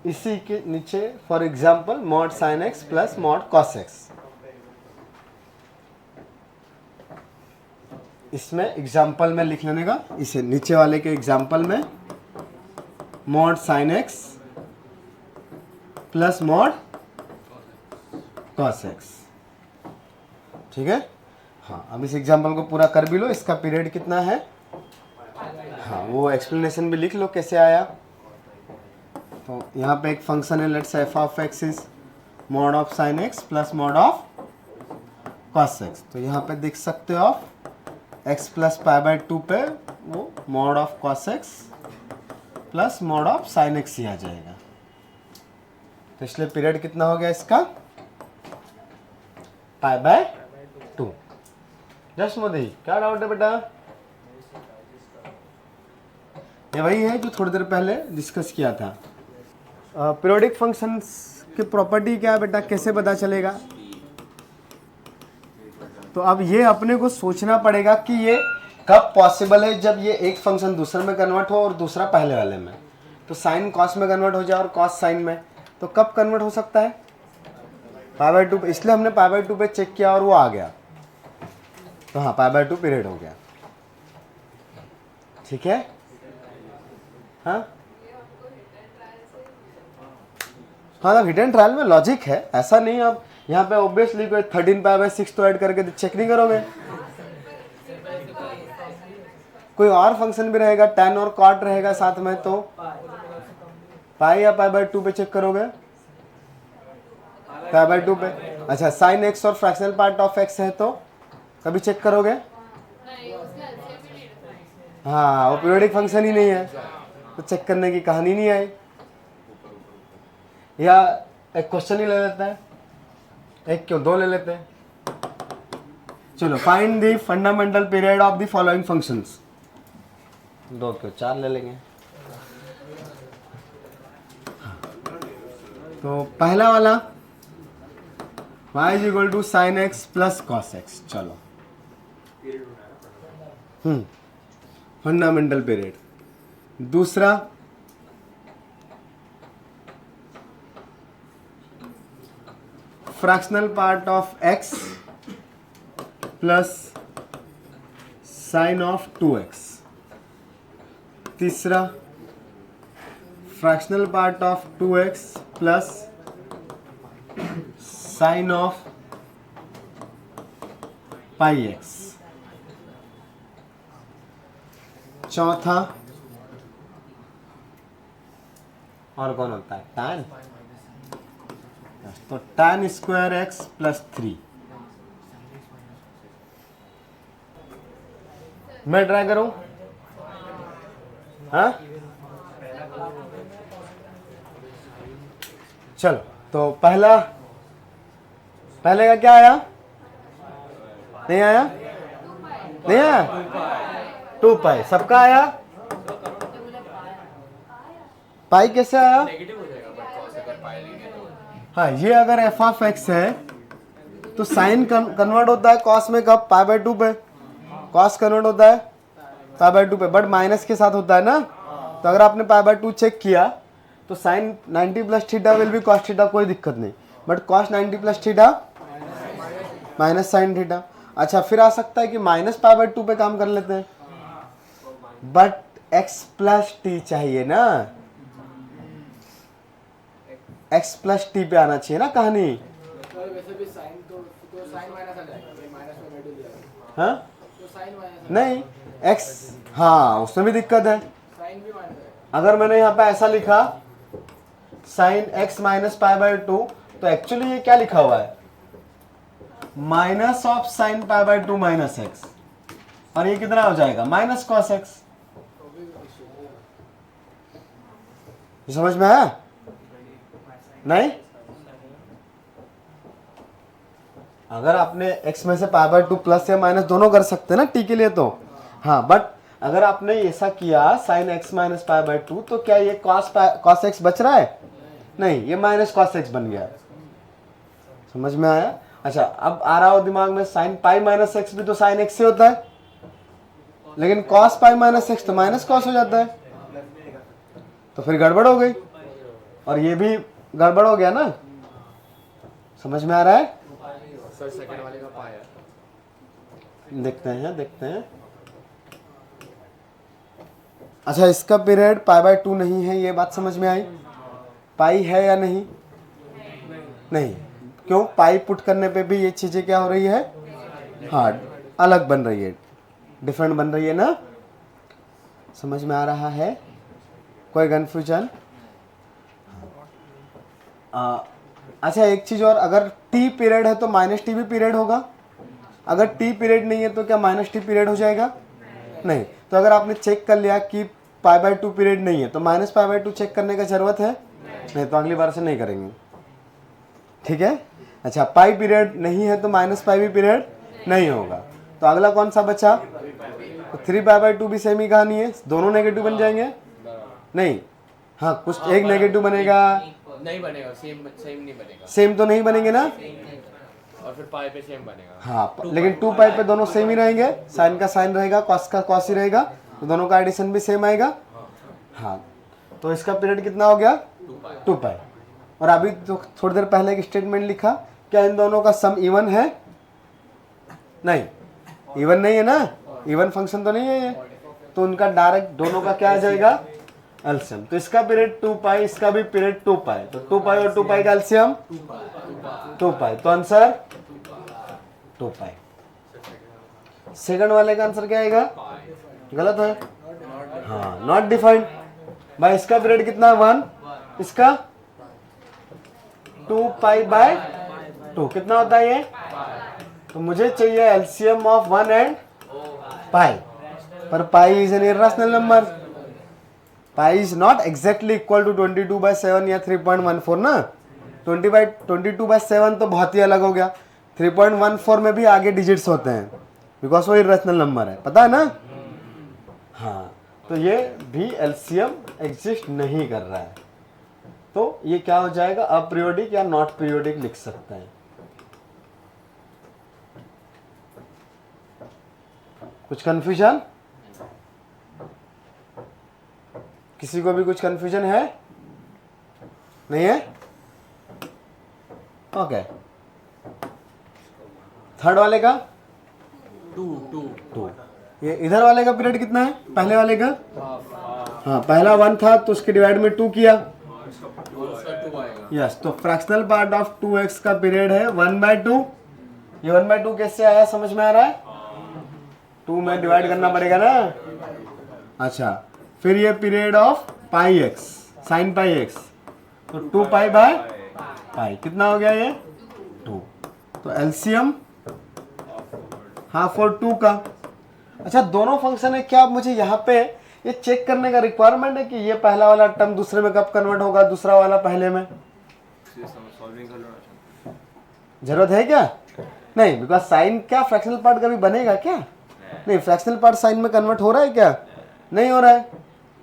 इसी के नीचे for example mod sine x plus mod cos x, इसमें example में लिख लेने का, इसे नीचे वाले के एग्जाम्पल में mod sine x plus mod cos x. ठीक है। हाँ, अब इस एग्जाम्पल को पूरा कर भी लो। इसका पीरियड कितना है? हाँ, वो एक्सप्लेनेशन भी लिख लो कैसे आया। तो यहाँ पे एक फंक्शन है, let's F of x is mod of sine x plus mod of cos x. तो यहाँ पे देख सकते हो आप एक्स प्लस π/2 पे वो mod of cos x plus mod of sine X ही आ जाएगा। तो इसलिए पीरियड कितना हो गया इसका? π/2। जस्ट मोदी, क्या डाउट है बेटा? ये वही है जो थोड़ी देर पहले डिस्कस किया था। पीरियोडिक फंक्शंस की प्रॉपर्टी क्या है बेटा, कैसे पता चलेगा? तो अब ये अपने को सोचना पड़ेगा कि ये कब पॉसिबल है, जब ये एक फंक्शन दूसरे में कन्वर्ट हो और दूसरा पहले वाले में। तो साइन कॉस में कन्वर्ट हो जाए और कॉस साइन में, तो कब कन्वर्ट हो सकता है? π/2। इसलिए हमने π/2 पे चेक किया और वो आ गया। तो हाँ, π/2 पीरियड हो गया। ठीक है। हाँ हाँ, तो हिट एंड ट्रायल में लॉजिक है, ऐसा नहीं आप यहाँ पे ऑब्वियसली कोई 13π/6 तो ऐड करके चेक नहीं करोगे। कोई और फंक्शन भी रहेगा, tan और cot रहेगा साथ में, तो पाई या π/2 पे चेक करोगे, π/2 पे। अच्छा, साइन x और फ्रैक्शनल पार्ट ऑफ x है तो कभी चेक करोगे? हाँ, वो पीरियोडिक फंक्शन ही नहीं है तो चेक करने की कहानी नहीं आई। या एक क्वेश्चन ही ले लेते हैं, एक क्यों दो ले लेते हैं। चलो, find the fundamental period of the following functions. दो क्यों चार ले लेंगे। तो पहला वाला y = sin x + cos x। चलो, फंडामेंटल पीरियड। दूसरा fractional part of x plus sine of 2x। तीसरा fractional part of 2x plus sine of πx। चौथा और कौन होता है? tan। तो tan² x + 3। मैं ट्राई करूं? हाँ, चलो, तो पहले का क्या आया? नहीं आया? नहीं आया? 2π सबका आया। पाई कैसे आया? हाँ, ये अगर f(x) है तो साइन कन्वर्ट होता है कॉस में कब? π/2 पे। कॉस कन्वर्ट होता है π/2 पे, बट माइनस के साथ होता है ना। तो अगर आपने π/2 चेक किया तो sine 90 + theta will be cos theta, कोई दिक्कत नहीं। But cos 90 + theta minus sine theta. अच्छा, फिर आ सकता है कि -π/2 पे काम कर लेते हैं, बट x + t चाहिए ना, x + t पे आना चाहिए ना कहानी। वैसे भी साइन तो साइन माइनस आ जाएगा, तो माइनस में बैठो लिया। हाँ, तो साइन माइनस नहीं x, हाँ उसमें भी दिक्कत है। साइन भी माइनस है। अगर मैंने यहाँ पे ऐसा लिखा sin x - π/2, तो एक्चुअली ये क्या लिखा हुआ है? -sin π/2 - x, और ये कितना हो जाएगा? -cos x। ये समझ में आया? नहीं, अगर आपने x में से π/2 प्लस या माइनस दोनों कर सकते हैं ना t के लिए, तो हाँ, बट अगर आपने ऐसा किया sin x - π/2, तो क्या ये cos x बच रहा है? नहीं, ये -cos x बन गया। समझ में आया? अच्छा, अब आ रहा हो दिमाग में sin π - x भी तो sin x से होता है, लेकिन cos π - x तो -cos हो जाता है, तो फिर गड़बड़ हो गई, और ये भी गड़बड़ हो गया ना। समझ में आ रहा है? सर सेकंड वाले का पाया। देखते हैं। अच्छा, इसका पीरियड π/2 नहीं है, ये बात समझ में आई? पाई है या नहीं? नहीं। क्यों? पाई पुट करने पे भी ये चीजें क्या हो रही है? हाँ, अलग बन रही है, डिफरेंट बन रही है ना। समझ में आ रहा है? कोई कंफ्यूजन? अच्छा, एक चीज और, अगर t पीरियड है तो -t भी पीरियड होगा। अगर t पीरियड नहीं है तो क्या -t पीरियड हो जाएगा? नहीं। तो अगर आपने चेक कर लिया कि π/2 पीरियड नहीं है तो -π/2 चेक करने का जरूरत है? नहीं, तो अगली बार से नहीं करेंगे, ठीक है। अच्छा, पाई पीरियड नहीं है तो -π भी पीरियड नहीं होगा। तो अगला कौन सा बचा? तो 3π/2 भी सेम ही कहानी है, दोनों नेगेटिव बन जाएंगे। नहीं, हाँ, कुछ एक नेगेटिव बनेगा, नहीं बनेगा, सेम नहीं बनेगा। सेम तो नहीं बनेंगे ना, और फिर पाई पे सेम बनेगा। हाँ, लेकिन 2π पे दोनों सेम ही रहेंगे, साइन का साइन रहेगा, कॉस का कॉस ही रहेगा, तो दोनों का एडिशन भी सेम आएगा। हाँ, तो इसका पीरियड कितना हो गया? 2π। और अभी तो थोड़ी देर पहले एक स्टेटमेंट लिखा, क्या इन दोनों का सम इवन है? नहीं, इवन नहीं है ना, इवन फंक्शन तो नहीं है ये, तो उनका डायरेक्ट दोनों का क्या आ जाएगा? एलसीएम। तो इसका पीरियड 2 पाई, इसका भी पीरियड 2 पाई, तो 2 पाई और 2 पाई का एलसीएम 2 पाई, तो आंसर 2 पाई। सेकंड वाले का आंसर क्या आएगा? गलत है, हाँ, नॉट डिफाइंड। भाई इसका पीरियड कितना है 1, इसका 2 पाई बाय 2 कितना होता है ये? तो मुझे चाहिए एलसीएम ऑफ 1 एंड पाई, पर pi is an irrational number, pi is not exactly equal to 22/7 या 3.14 ना। 22/7 तो बहुत ही अलग हो गया, 3.14 में भी आगे डिजिट्स होते हैं बिकॉज वो इरेशनल नंबर है, पता है ना। हाँ, तो ये भी एलसीएम एग्जिस्ट नहीं कर रहा है, तो ये क्या हो जाएगा? अपीरियोडिक या नॉट पीरियोडिक लिख सकते हैं। कुछ कंफ्यूजन? किसी को भी कुछ कंफ्यूजन है? नहीं है? ओके, थर्ड वाले का 2। ये इधर वाले का पीरियड कितना है? पहले वाले का, हाँ, पहला 1 था तो उसके डिवाइड में 2 किया, यस, तो फ्रैक्शनल पार्ट ऑफ 2x का पीरियड है 1/2। ये 1/2 कैसे आया, समझ में आ रहा है? 2 में डिवाइड करना पड़ेगा ना। अच्छा, फिर ये period of pi x, sine pi x, तो 2 पाई बाय पाई कितना हो गया ये? 2। तो एलसीएम हाफ और 2 का। अच्छा, दोनों फंक्शन है, क्या मुझे यहाँ पे ये चेक करने का रिक्वायरमेंट है कि ये पहला वाला टर्म दूसरे में कब कन्वर्ट होगा, दूसरा वाला पहले में? जरूरत है क्या? नहीं, बिकॉज साइन क्या फ्रैक्शनल पार्ट कभी बनेगा क्या? नहीं, फ्रैक्शनल पार्ट साइन में कन्वर्ट हो रहा है क्या? नहीं हो रहा है।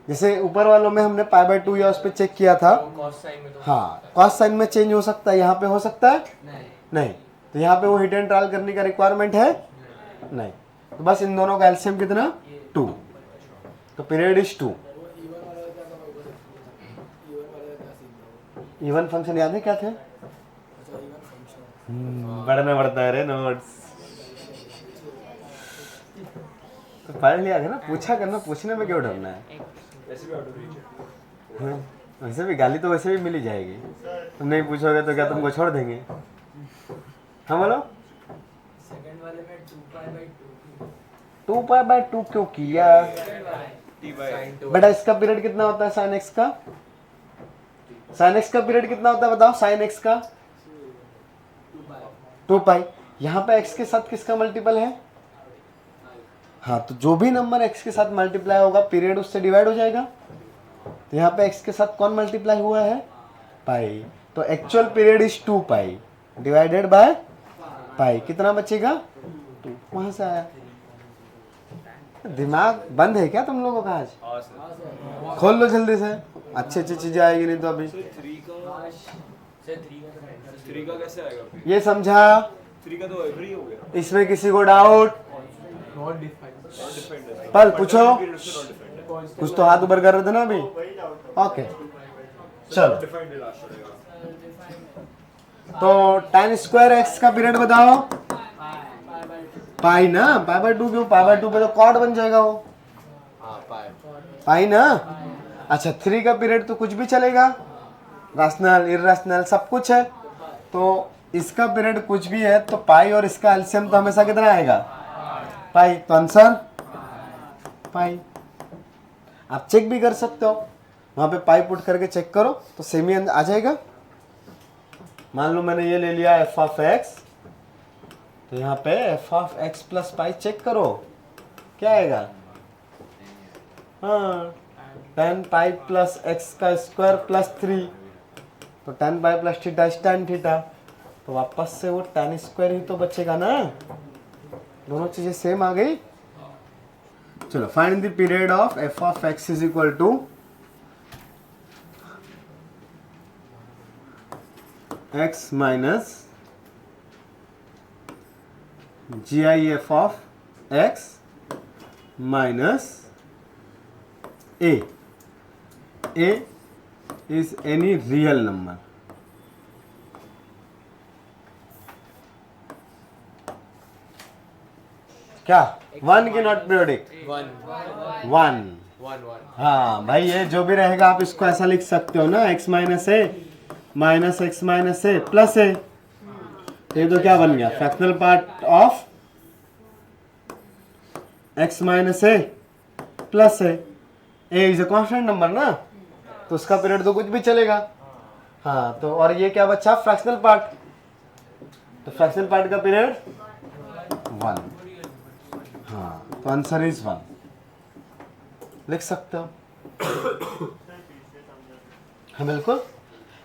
जैसे ऊपर वालों में हमने π/2 या उस पर चेक किया था, हाँ, कॉस साइन में चेंज हो सकता है, यहाँ पे हो सकता है नहीं। तो यहाँ पे वो हिट एंड ट्रायल करने का रिक्वायरमेंट है नहीं। तो बस इन दोनों का एलसीएम कितना? 2, तो पीरियड इज 2। इवन फंक्शन याद है क्या थे? पढ़ना पड़ता है रे नोट्स, तो पढ़ लिया है ना, पूछा करना, पूछने में क्यों डरना है? हाँ, वैसे भी गाली तो वैसे भी मिल ही जाएगी, तुम नहीं पूछोगे तो क्या तुमको छोड़ देंगे? हाँ बोलो। सेकंड वाले में 2 पाई/2 क्यों किया? बेटा इसका पीरियड कितना होता है साइन एक्स का? साइन एक्स का पीरियड कितना होता है बताओ? साइन एक्स का 2 पाई। यहाँ पे एक्स के साथ किसका मल्टीपल है? हाँ, तो जो भी नंबर x के साथ मल्टीप्लाई होगा पीरियड उससे डिवाइड हो जाएगा। तो यहाँ पे x के साथ कौन मल्टीप्लाई हुआ है? पाई। तो actual period is 2 pi divided by pi, कितना बचेगा? 2। वहां से आया। दिमाग बंद है क्या तुम लोगों का आज? खोल लो जल्दी से, अच्छी अच्छी चीजें आएगी, नहीं तो अभी 3 का कैसे आएगा? ये समझा? 3 का तो एवरी हो गया। इसमें किसी को डाउट? पल पूछो, कुछ तो हाथ ऊपर कर रहे थे ना अभी। ओके, चलो, तो tan स्क्वायर एक्स का पीरियड बताओ। पाई ना, π/2 क्यों? π/2 पे तो कॉट बन जाएगा वो, पाई ना। अच्छा, 3 का पीरियड तो कुछ भी चलेगा, रैशनल इरैशनल सब कुछ है, तो इसका पीरियड कुछ भी है, तो पाई और इसका एलसीएम तो हमेशा कितना आएगा? पाई। तो आंसर पाई। आप चेक भी कर सकते हो, वहां पे पाई पुट करके चेक करो तो सेम ही आ जाएगा। मान लो मैंने ये ले लिया एफ ऑफ एक्स, तो यहाँ पे f of x plus pi check करो क्या आएगा? हाँ, tan पाई प्लस एक्स का स्क्वायर प्लस 3, तो tan pi plus theta is tan theta, तो वापस से वो tan स्क्वायर ही तो बचेगा ना। दोनों चीजें सेम आ गई। चलो, find the period of F of x is equal to x minus g i f of x minus a is any real number. क्या 1 की नॉट पीरियोडिक? 1 हाँ भाई, ये जो भी रहेगा आप इसको ऐसा लिख सकते हो ना, x माइनस ए माइनस एक्स माइनस ए प्लस ए। ये तो क्या बन गया, fractional part of x minus A plus A. A is a constant number ना, तो उसका पीरियड तो कुछ भी चलेगा। हाँ तो और ये क्या बचा, फ्रैक्शनल पार्ट, तो फ्रैक्शनल पार्ट का पीरियड 1। हाँ तो आंसर इज 1, लिख सकते हो। हाँ बिल्कुल,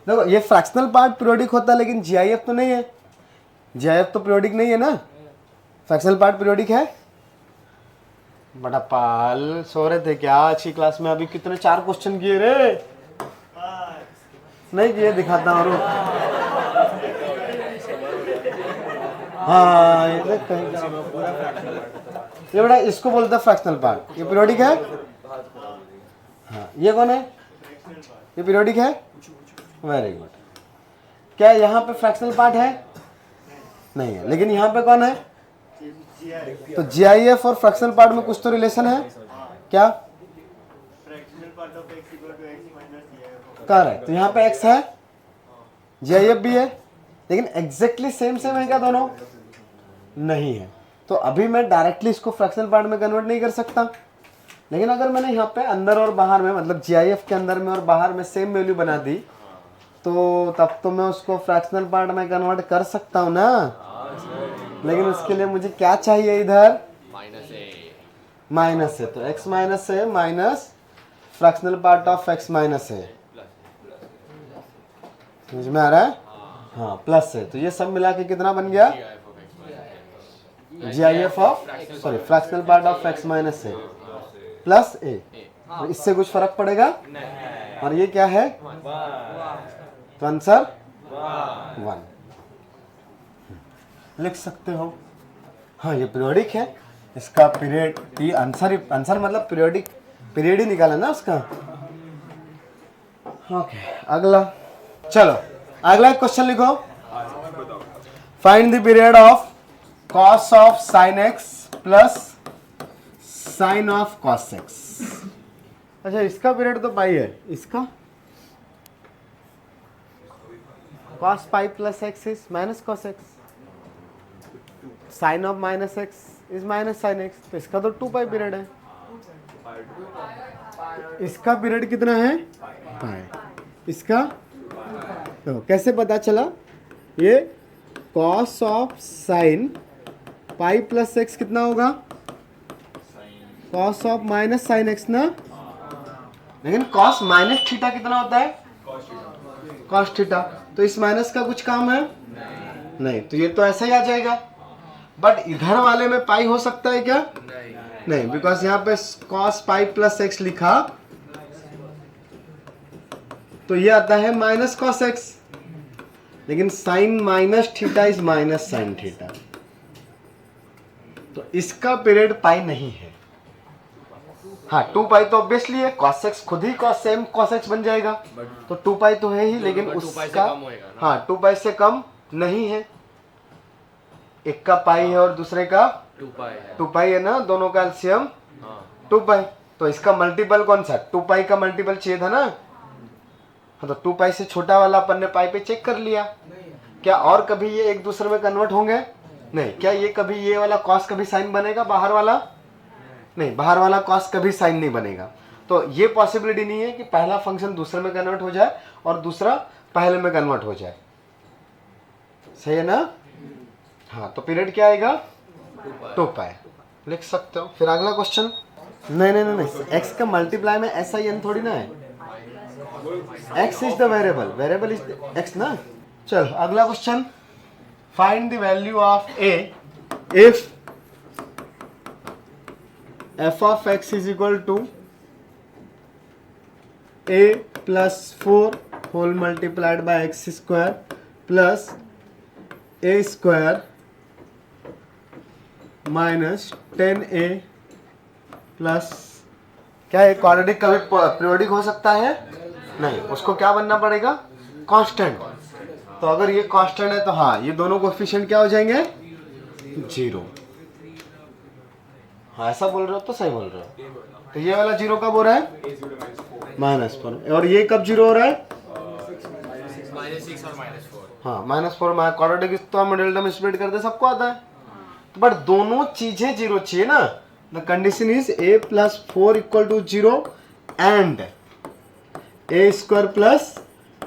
देखो ये फ्रैक्शनल पार्ट पीरियोडिक होता है, लेकिन जीआईएफ तो नहीं है। जीआईएफ तो पीरियोडिक नहीं है ना, फ्रैक्शनल पार्ट पीरियोडिक है। बड़ा पाल सो रहे थे क्या आज की क्लास में? अभी कितने 4 क्वेश्चन किए रे? नहीं किए, दिखाता हूँ रुक। हाँ ये देख कहीं, ये बड़ा इसको बोलता है फ्रैक्शनल पार्ट। ये पीरियोडिक है। हाँ ये कौन है, ये पीरियोडिक है। Very good. क्या यहाँ पे फ्रैक्शनल पार्ट है? नहीं है, लेकिन यहाँ पे कौन है? तो जीआईएफ और फ्रैक्शनल पार्ट में कुछ तो रिलेशन है क्या? करेक्ट, तो यहाँ पे x है, जीआईएफ भी है, लेकिन एग्जैक्टली सेम है क्या दोनों? नहीं है। तो अभी मैं डायरेक्टली इसको फ्रैक्शनल पार्ट में कन्वर्ट नहीं कर सकता, लेकिन अगर मैंने यहाँ पे अंदर और बाहर में, मतलब जीआईएफ के अंदर में और बाहर में सेम वैल्यू बना दी, तो तब तो मैं उसको फ्रैक्शनल पार्ट में कन्वर्ट कर सकता हूँ ना। लेकिन उसके लिए मुझे क्या चाहिए इधर? माइनस है, तो x माइनस है minus fractional part of x minus है। समझ में आ रहा है? हाँ प्लस है, तो ये सब मिला के कितना बन गया? GIF of, sorry fractional part of x minus है प्लस a। तो इससे कुछ फर्क पड़ेगा? और ये क्या है? तो आंसर 1 लिख सकते हो। हाँ ये पीरियोडिक है, इसका पीरियड ही आंसर मतलब पीरियोडिक पीरियड ही निकाला ना उसका। ओके अगला, चलो अगला एक क्वेश्चन लिखो। Find the period of cos of sine x plus sine of cos x. अच्छा इसका पीरियड तो पाई है, इसका cos pi plus x is minus cos x, sine of minus x is minus sine x, तो इसका तो 2 पाई पीरियड है। इसका पीरियड कितना है? पाई। इसका तो कैसे पता चला? ये cos of sine pi plus x कितना होगा? Cos of minus sine x ना। लेकिन कॉस माइनस थीटा कितना होता है? Cos theta. तो इस माइनस का कुछ काम है? नहीं, तो ये तो ऐसा ही आ जाएगा। बट इधर वाले में पाई हो सकता है क्या? नहीं, बिकॉज यहाँ पे कॉस पाई प्लस एक्स लिखा, तो ये आता है माइनस कॉस एक्स। लेकिन sine minus theta is minus sine theta, तो इसका पीरियड पाई नहीं है। हाँ 2 पाई तो ऑब्वियसली है, कॉस एक्स खुद ही सेम कॉस एक्स बन जाएगा, तो 2 पाई तो है ही, लेकिन उसका हाँ 2 पाई से कम नहीं है। एक का पाई है और दूसरे का 2 पाई है ना, दोनों का एलसीएम 2 पाई। तो इसका मल्टीपल कौन सा? 2 पाई का मल्टीपल चाहिए था ना। हाँ तो 2 पाई से छोटा वाला अपन ने पाई पे चेक कर लिया। क्या और कभी ये एक दूसरे में कन्वर्ट होंगे? नहीं। क्या ये कभी ये वाला कॉस कभी साइन बनेगा? बाहर वाला नहीं, बाहर वाला कॉस कभी साइन नहीं बनेगा। तो ये पॉसिबिलिटी नहीं है कि पहला फंक्शन दूसरे में कन्वर्ट हो जाए और दूसरा पहले में कन्वर्ट हो जाए। सही है ना? हाँ तो पीरियड क्या आएगा? 2 पाई लिख सकते हो। फिर अगला क्वेश्चन। नहीं, एक्स का मल्टीप्लाई में ऐसा ही n थोड़ी ना है। x is the variable, variable is x ना। चलो अगला question. Find the value of a if f of x is equal to a plus 4 whole multiplied by x square plus a square minus 10a plus, क्या है quadratic कभी periodic हो सकता है? नहीं, उसको क्या बनना पड़ेगा? कांस्टेंट। तो अगर ये कांस्टेंट है तो हाँ ये दोनों कोएफिशिएंट क्या हो जाएंगे? 0। हाँ ऐसा बोल रहे हो तो सही बोल रहे हो। तो ये वाला जीरो कब हो रहा है? -4। और ये कब जीरो हो रहा है? -6 और -4। हाँ -4 क्वाड्रेटिक तो हम मिडिल टर्म स्प्लिट करते सबको आता है, बट दोनों चीजें जीरो चाहिए ना। The condition is a + 4 = 0 and a² +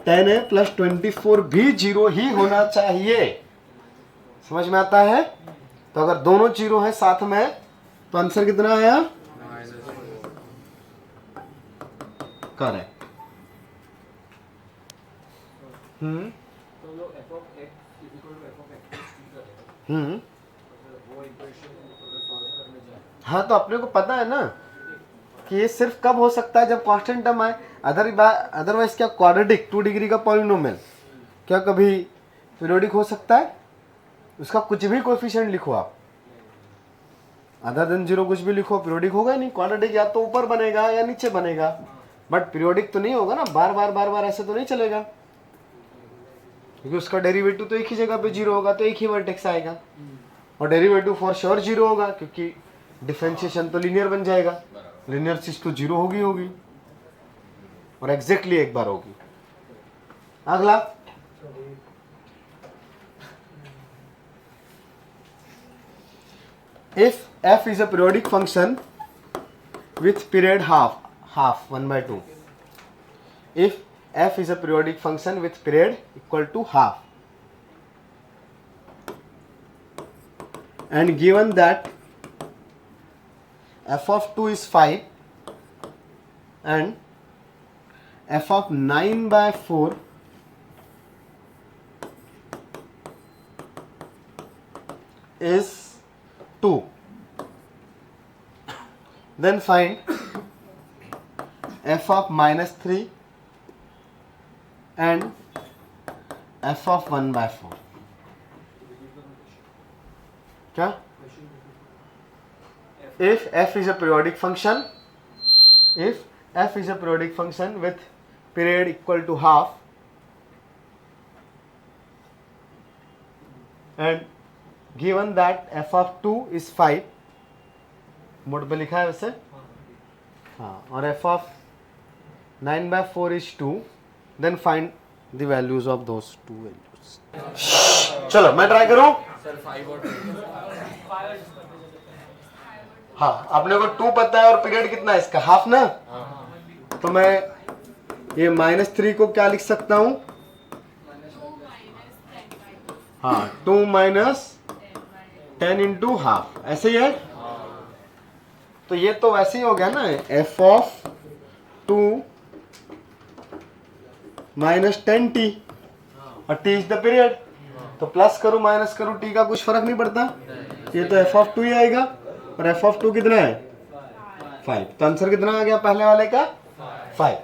10a + 24 भी जीरो ही होना चाहिए। समझ में आता है? तो अगर दोनों जीरो है साथ में तो आंसर कितना आया? करेक्ट। हाँ तो अपने को पता है ना कि ये सिर्फ कब हो सकता है जब कांस्टेंट टर्म आए। अदरवाइज क्या क्वाड्रेटिक 2 डिग्री का पॉलिनोमियल क्या कभी पीरियोडिक हो सकता है? उसका कुछ भी कोएफिशिएंट लिखो आप, अदर देन 0 कुछ भी लिखो, पीरियोडिक होगा ही नहीं। क्वाड्रेटिक या तो ऊपर बनेगा या नीचे बनेगा, बट पीरियोडिक तो नहीं होगा ना। बार बार ऐसे तो नहीं चलेगा, क्योंकि उसका डेरिवेटिव तो एक ही जगह पे 0 होगा, तो एक ही वर्टेक्स आएगा। और डेरिवेटिव फॉर श्योर 0 होगा, क्योंकि डिफरेंशिएशन तो लीनियर बन जाएगा। लीनियर चीज तो 0 होगी और एग्जैक्टली एक बार होगी। अगला, if f is a periodic function with period half 1/2, if f is a periodic function with period equal to half, and given that f of 2 is 5 and f of 9/4 is 2, then find f of -3 and f of 1/4. क्या? If f is a periodic function, if f is a periodic function with period equal to half and given that f of 2 is 5, board पे लिखा है वैसे, हाँ, और f of 9/4 is 2, then find the values of those two values. चलो मैं try करूं। Sir 5 और 2। हाँ, अपने को 2 पता है और पीरियड कितना है इसका? हाफ ना। तो मैं ये -3 को क्या लिख सकता हूं? हाँ, 2 - 10 × हाफ, ऐसे ही है। तो ये तो वैसे ही हो गया ना, f of 2 - 10t और t इज द पीरियड। तो प्लस करूं माइनस करूं t का कुछ फर्क नहीं पड़ता, ये तो f of 2 ही आएगा। और f of 2 कितना है? 5। तो आंसर कितना आ गया पहले वाले का? 5।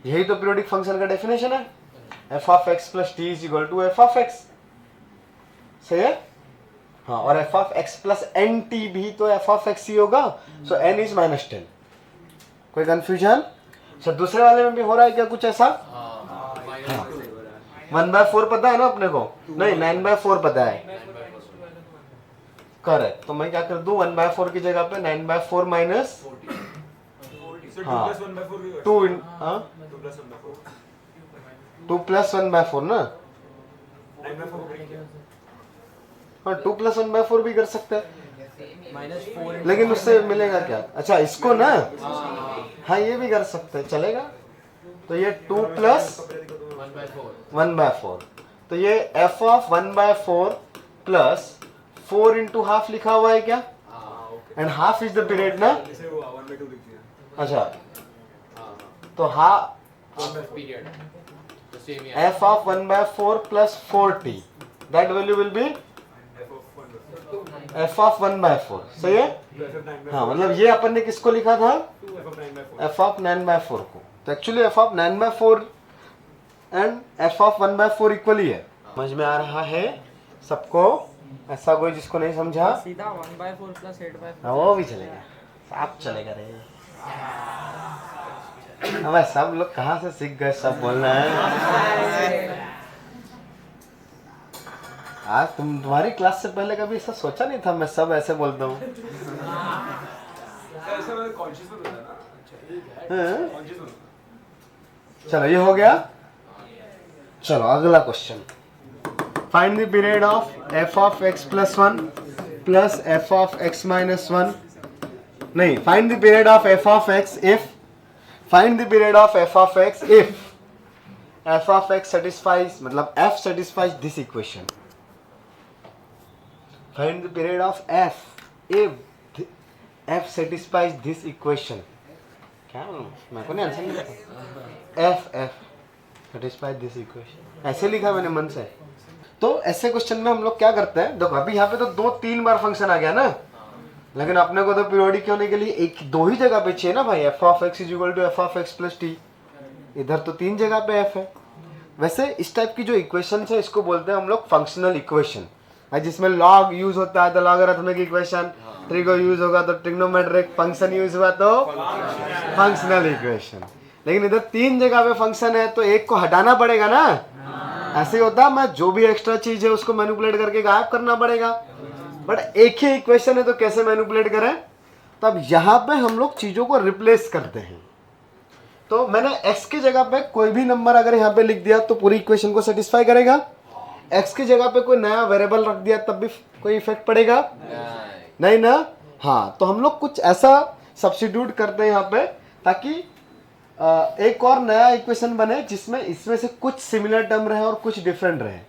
यही तो पीरियोडिक फंक्शन का डेफिनेशन है, f of x + t = f of x। सही है? हाँ, और f of x + nt भी तो f of x ही होगा। सो n is -10। कोई कंफ्यूजन? सर दूसरे वाले में भी हो रहा है क्या कुछ ऐसा? 1/4 पता है ना अपने को? नहीं, 9/4 पता है। करेक्ट। तो मैं क्या कर दूं, 1/4 की जगह पे 9/4 माइनस 2 + 1/4 ना। हाँ, 2 + 1/4 भी कर सकते हैं, लेकिन उससे मिलेगा क्या? अच्छा, इसको ना, हाँ ये भी कर सकते हैं, चलेगा। तो ये 2 + 1/4, तो ये f of 1/4 + 4 × हाफ लिखा हुआ है क्या? And half is the period ना। अच्छा, तो period f of 1/4 + 4t, that value will be f of 1/4। सही है? हाँ, मतलब ये अपन ने किसको लिखा था? f of 9/4 को। तो actually f of 9/4 and f of 1/4 equal ही है। समझ में आ रहा है सबको? ऐसा कोई जिसको नहीं समझा? सीधा 1/4 + 8/4। वो भी चलेगा, सब चलेगा रे। अब सब लोग कहाँ से सीख गए सब बोलना है? आज तुम्हारी क्लास से पहले कभी ऐसा सोचा नहीं था मैं सब ऐसे बोलता हूँ। ऐसा मैंने कॉन्शियस में बताया ना। अच्छा हाँ? कॉन्शियस में। चलो ये हो गया। चलो अगला question, find the period of F of x plus one plus F of x minus one, नहीं, find the period of F of X if, find the period of F of X if F of X satisfies, मतलब F satisfies this equation, find the period of F if F satisfies this equation. क्या मैं को नहीं answer नहीं पता। F F satisfies this equation ऐसे लिखा मैंने मन से। तो ऐसे क्वेश्चन में हम लोग क्या करते हैं, देखो अभी यहाँ पे तो 2-3 बार फंक्शन आ गया ना, लेकिन अपने को तो पीरियोडिक होने के लिए एक दो ही जगह पे चाहिए ना भाई, f of x is equal to F of x plus T. इधर तो 3 जगह पे एफ है। वैसे इस टाइप की जो इक्वेशन है इसको बोलते हैं हम लोग फंक्शनल इक्वेशन, जिसमें लॉग यूज होता है तो लॉगरिथमिक इक्वेशन, ट्रिगो यूज होगा तो ट्रिग्नोमेट्रिक, फंक्शन यूज हुआ तो फंक्शनल इक्वेशन। लेकिन इधर 3 जगह पे फंक्शन है तो एक को हटाना पड़ेगा ना, ऐसे ही होता है, मैं जो भी एक्स्ट्रा चीज है उसको मैनिपुलेट करके गायब करना पड़ेगा। बट एक ही इक्वेशन है तो कैसे मैनिपुलेट करें, तब यहाँ पे हम लोग चीजों को रिप्लेस करते हैं। तो मैंने x की जगह पे कोई भी नंबर अगर यहाँ पे लिख दिया तो पूरी इक्वेशन को सेटिस्फाई करेगा, x की जगह पे कोई नया वेरिएबल रख दिया तब भी कोई इफेक्ट पड़ेगा नहीं ना। हाँ, तो हम लोग कुछ ऐसा सब्स्टिट्यूट करते हैं यहाँ पे ताकि एक और नया इक्वेशन बने जिसमें इसमें से कुछ सिमिलर टर्म रहे और कुछ डिफरेंट रहे।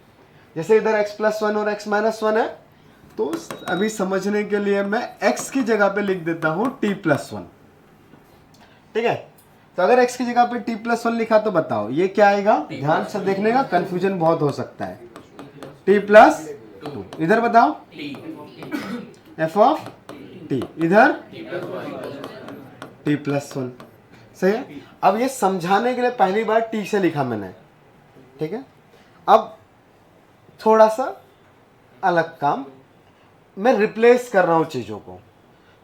जैसे इधर x प्लस वन और x माइनस वन है, तो अभी समझने के लिए मैं x की जगह पे लिख देता हूँ t प्लस वन। ठीक है, तो अगर x की जगह पे t प्लस वन लिखा तो बताओ ये क्या आएगा, ध्यान से देखने का, कंफ्यूजन बहुत हो सकता है। t प्लस टू, इधर बताओ f ऑफ t, इधर t प्लस वन। सही है। अब ये समझाने के लिए पहली बार t से लिखा मैंने, ठीक है। अब थोड़ा सा अलग काम, मैं रिप्लेस कर रहा हूं चीजों को।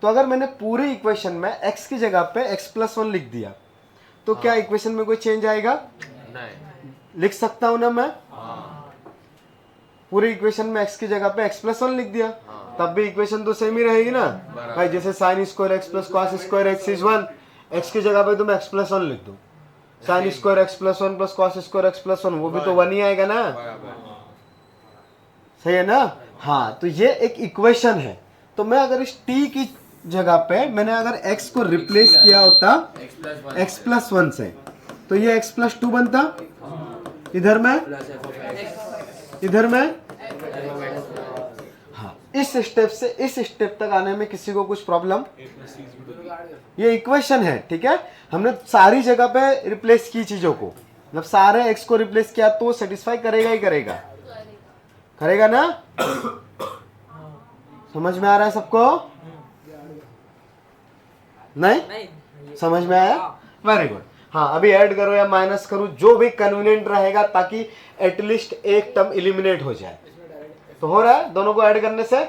तो अगर मैंने पूरी इक्वेशन में x की जगह पे x प्लस वन लिख दिया तो क्या इक्वेशन में कोई चेंज आएगा? नहीं। लिख सकता हूं ना मैं? पूरी इक्वेशन में x की जगह पे x प्लस वन लिख दिया तब भी इक्वेशन तो सेम ही रहेगी ना भाई। जैसे sign square X plus cos square x is one, x की जगह पे तो मैं x प्लस वन लिख दूं, sign square X plus one plus cos square X plus one, वो भी तो वन ही आएगा ना। सही है ना। हाँ, तो ये एक इक्वेशन है। तो मैं अगर इस t की जगह पे मैंने अगर x को रिप्लेस किया होता x प्लस वन से तो ये x प्लस टू बनता, इधर में हाँ, इस स्टेप से इस स्टेप तक आने में किसी को कुछ प्रॉब्लम? ये इक्वेशन है, ठीक है। हमने सारी जगह पे रिप्लेस की चीजों को, मतलब सारे x को रिप्लेस किया तो सेटिस्फाई करेगा ही करेगा ना। समझ में आ रहा है सबको? नहीं समझ में आया? Very good. हाँ, अभी ऐड करो या माइनस करो, जो भी कन्वीनियंट रहेगा ताकि एटलीस्ट एक टर्म एलिमिनेट हो जाए। तो हो रहा है, दोनों को ऐड करने से,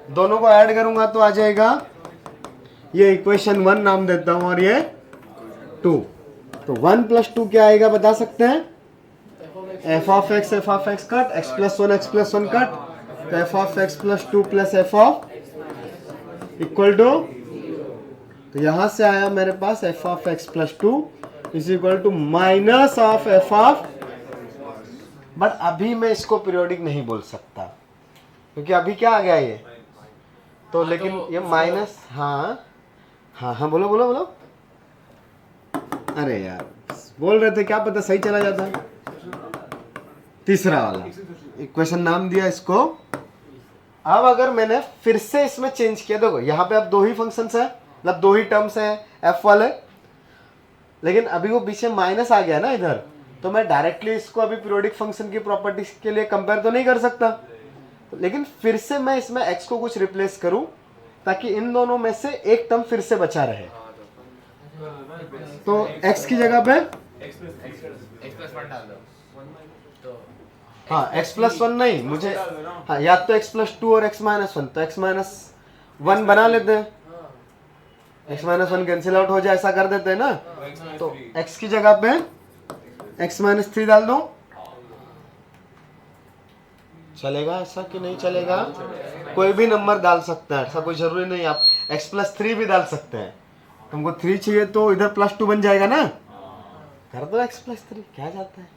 दोनों को ऐड करूंगा तो आ जाएगा, ये इक्वेशन 1 नाम देता हूं और ये 2। तो 1 प्लस 2 क्या आएगा बता सकते हैं? F of X cut, X plus one cut, तो F of x plus two plus F of equal to, तो यहां से आया मेरे पास F of x plus two is equal to minus of F of, but अभी मैं इसको पीरियोडिक नहीं बोल सकता क्योंकि अभी क्या आ गया ये तो, लेकिन ये माइनस, हाँ बोलो। अरे यार बोल रहे थे, क्या पता सही चला जाता। तीसरा वाला इक्वेशन नाम दिया इसको। अब अगर मैंने फिर से इसमें चेंज किया, देखो यहाँ पे अब 2 ही फंक्शंस है, मतलब 2 ही टर्म्स हैं एफ वाले, लेकिन अभी वो पीछे माइनस आ गया ना इधर, तो मैं डायरेक्टली इसको अभी पीरियोडिक फंक्शन की प्रॉपर्टीज के लिए कंपेयर तो नहीं कर सकता, लेकिन फिर से मैं इसमें x को कुछ रिप्लेस करूं ताकि इन दोनों में से एक टर्म फिर से बचा रहे। तो x की जगह पे हाँ x प्लस वन नहीं, मुझे हाँ या तो x प्लस टू और x माइनस वन, तो x माइनस वन बना लेते हैं, x minus one cancel out हो जाए, ऐसा कर देते हैं ना। तो x की जगह पे x माइनस थ्री डाल दो, चलेगा ऐसा कि नहीं चलेगा? कोई भी नंबर डाल सकता है, ऐसा कोई जरूरी नहीं। आप x+3 भी डाल सकते हैं। तुमको 3 चाहिए तो इधर +2 बन जाएगा ना, कर दो x+3, क्या जाता है।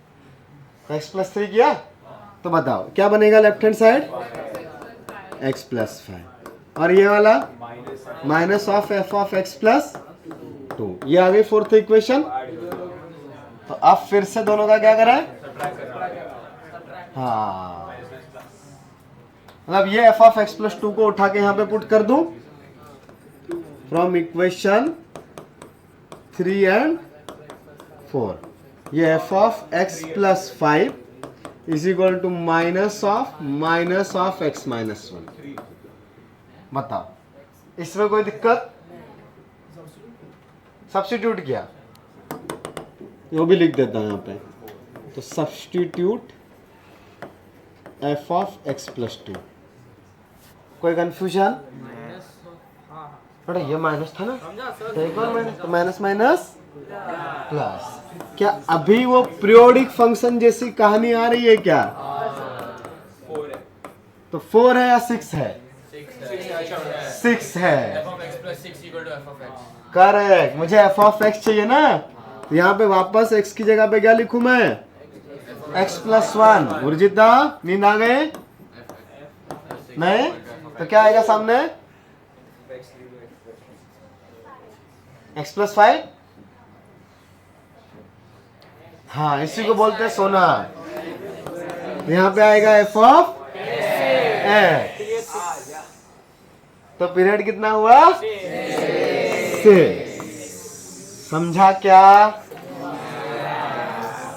तो x+3 किया तो बताओ क्या बनेगा लेफ्ट हैंड साइड, x+5, और ये वाला माइनस ऑफ f(x+2), ये आ गई फोर्थ इक्वेशन। तो अब फिर से दोनों का क्या करें, हाँ, मतलब ये f(x+2) को उठा के यहाँ पे पुट कर दूं फ्रॉम इक्वेशन 3 and 4। ये f(x+5) is equal to minus of x-1। बताओ इसमें कोई दिक्कत, सब्स्टिट्यूट किया, वो भी लिख देता हूं यहाँ पे। तो सब्स्टिट्यूट f(x+2), कोई कंफ्यूजन? ये माइनस था ना, तो एक और माइनस, तो माइनस माइनस प्लस। क्या अभी वो पीरियोडिक फंक्शन जैसी कहानी आ रही है क्या? 4 है, तो 4 है या 6 है? 6 है। करेक्ट, मुझे f(x) चाहिए ना, तो यहाँ पे वापस x की जगह पे क्या लिखूं मैं, x+1। उर्जिता नींद आ गए? नहीं तो क्या आएगा सामने, x+5। हाँ, इसी को बोलते हैं सोना। यहाँ पे आएगा f(x), तो पीरियड कितना हुआ, 6। समझा क्या?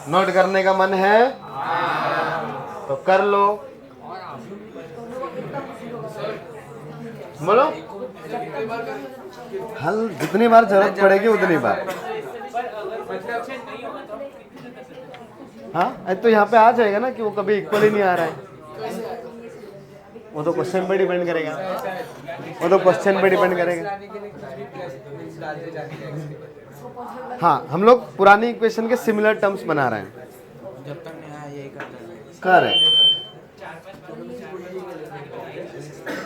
नोट करने का मन है तो कर लो, बोलो। हल जितनी बार जरूरत पड़ेगी उतनी बार। हाँ, तो यहाँ पे आ जाएगा ना कि वो कभी इक्वल ही नहीं आ रहा है, वो तो क्वेश्चन पे डिपेंड करेगा, वो तो क्वेश्चन पे डिपेंड करेगा। हाँ, हम लोग पुरानी इक्वेशन के सिमिलर टर्म्स बना रहे हैं। जब तक नहीं आया यही करते हैं। करेक्ट।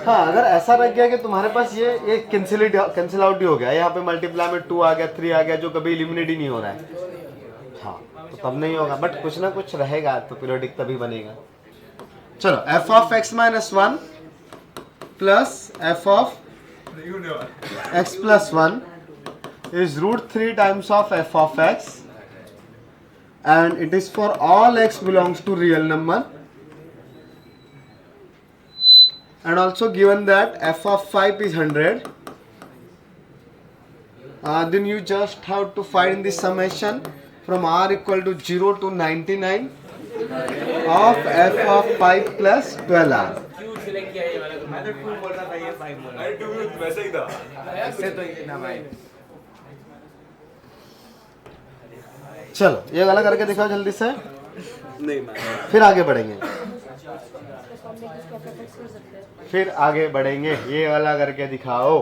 हाँ, अगर ऐसा रह गया कि तुम्हारे पास ये कैंसिल आउट ही हो गया, यहाँ पे मल्टीप्लाई में 2 आ गया, 3 आ गया, जो कभी एलिमिनेट ही नहीं हो रहा है, हाँ, तो तब नहीं होगा, बट कुछ ना कुछ रहेगा तो पीरियोडिक तभी बनेगा। चलो, f(x-1) plus f(x+1) is √3 times of f(x), and it is for all x belongs to real number, and also given that f(5) is 100, then you just have to find the summation from r equal to 0 to 99 of f(5) plus 12r। क्यों select किया ये वाला? मैं तो 2 बोल रहा था, ये 5 बोल रहा अरे 2 भी वैसा ही था। इससे तो इतना भाई। चलो ये वाला करके दिखाओ जल्दी से, नहीं फिर आगे बढ़ेंगे, फिर आगे बढ़ेंगे। ये वाला करके दिखाओ।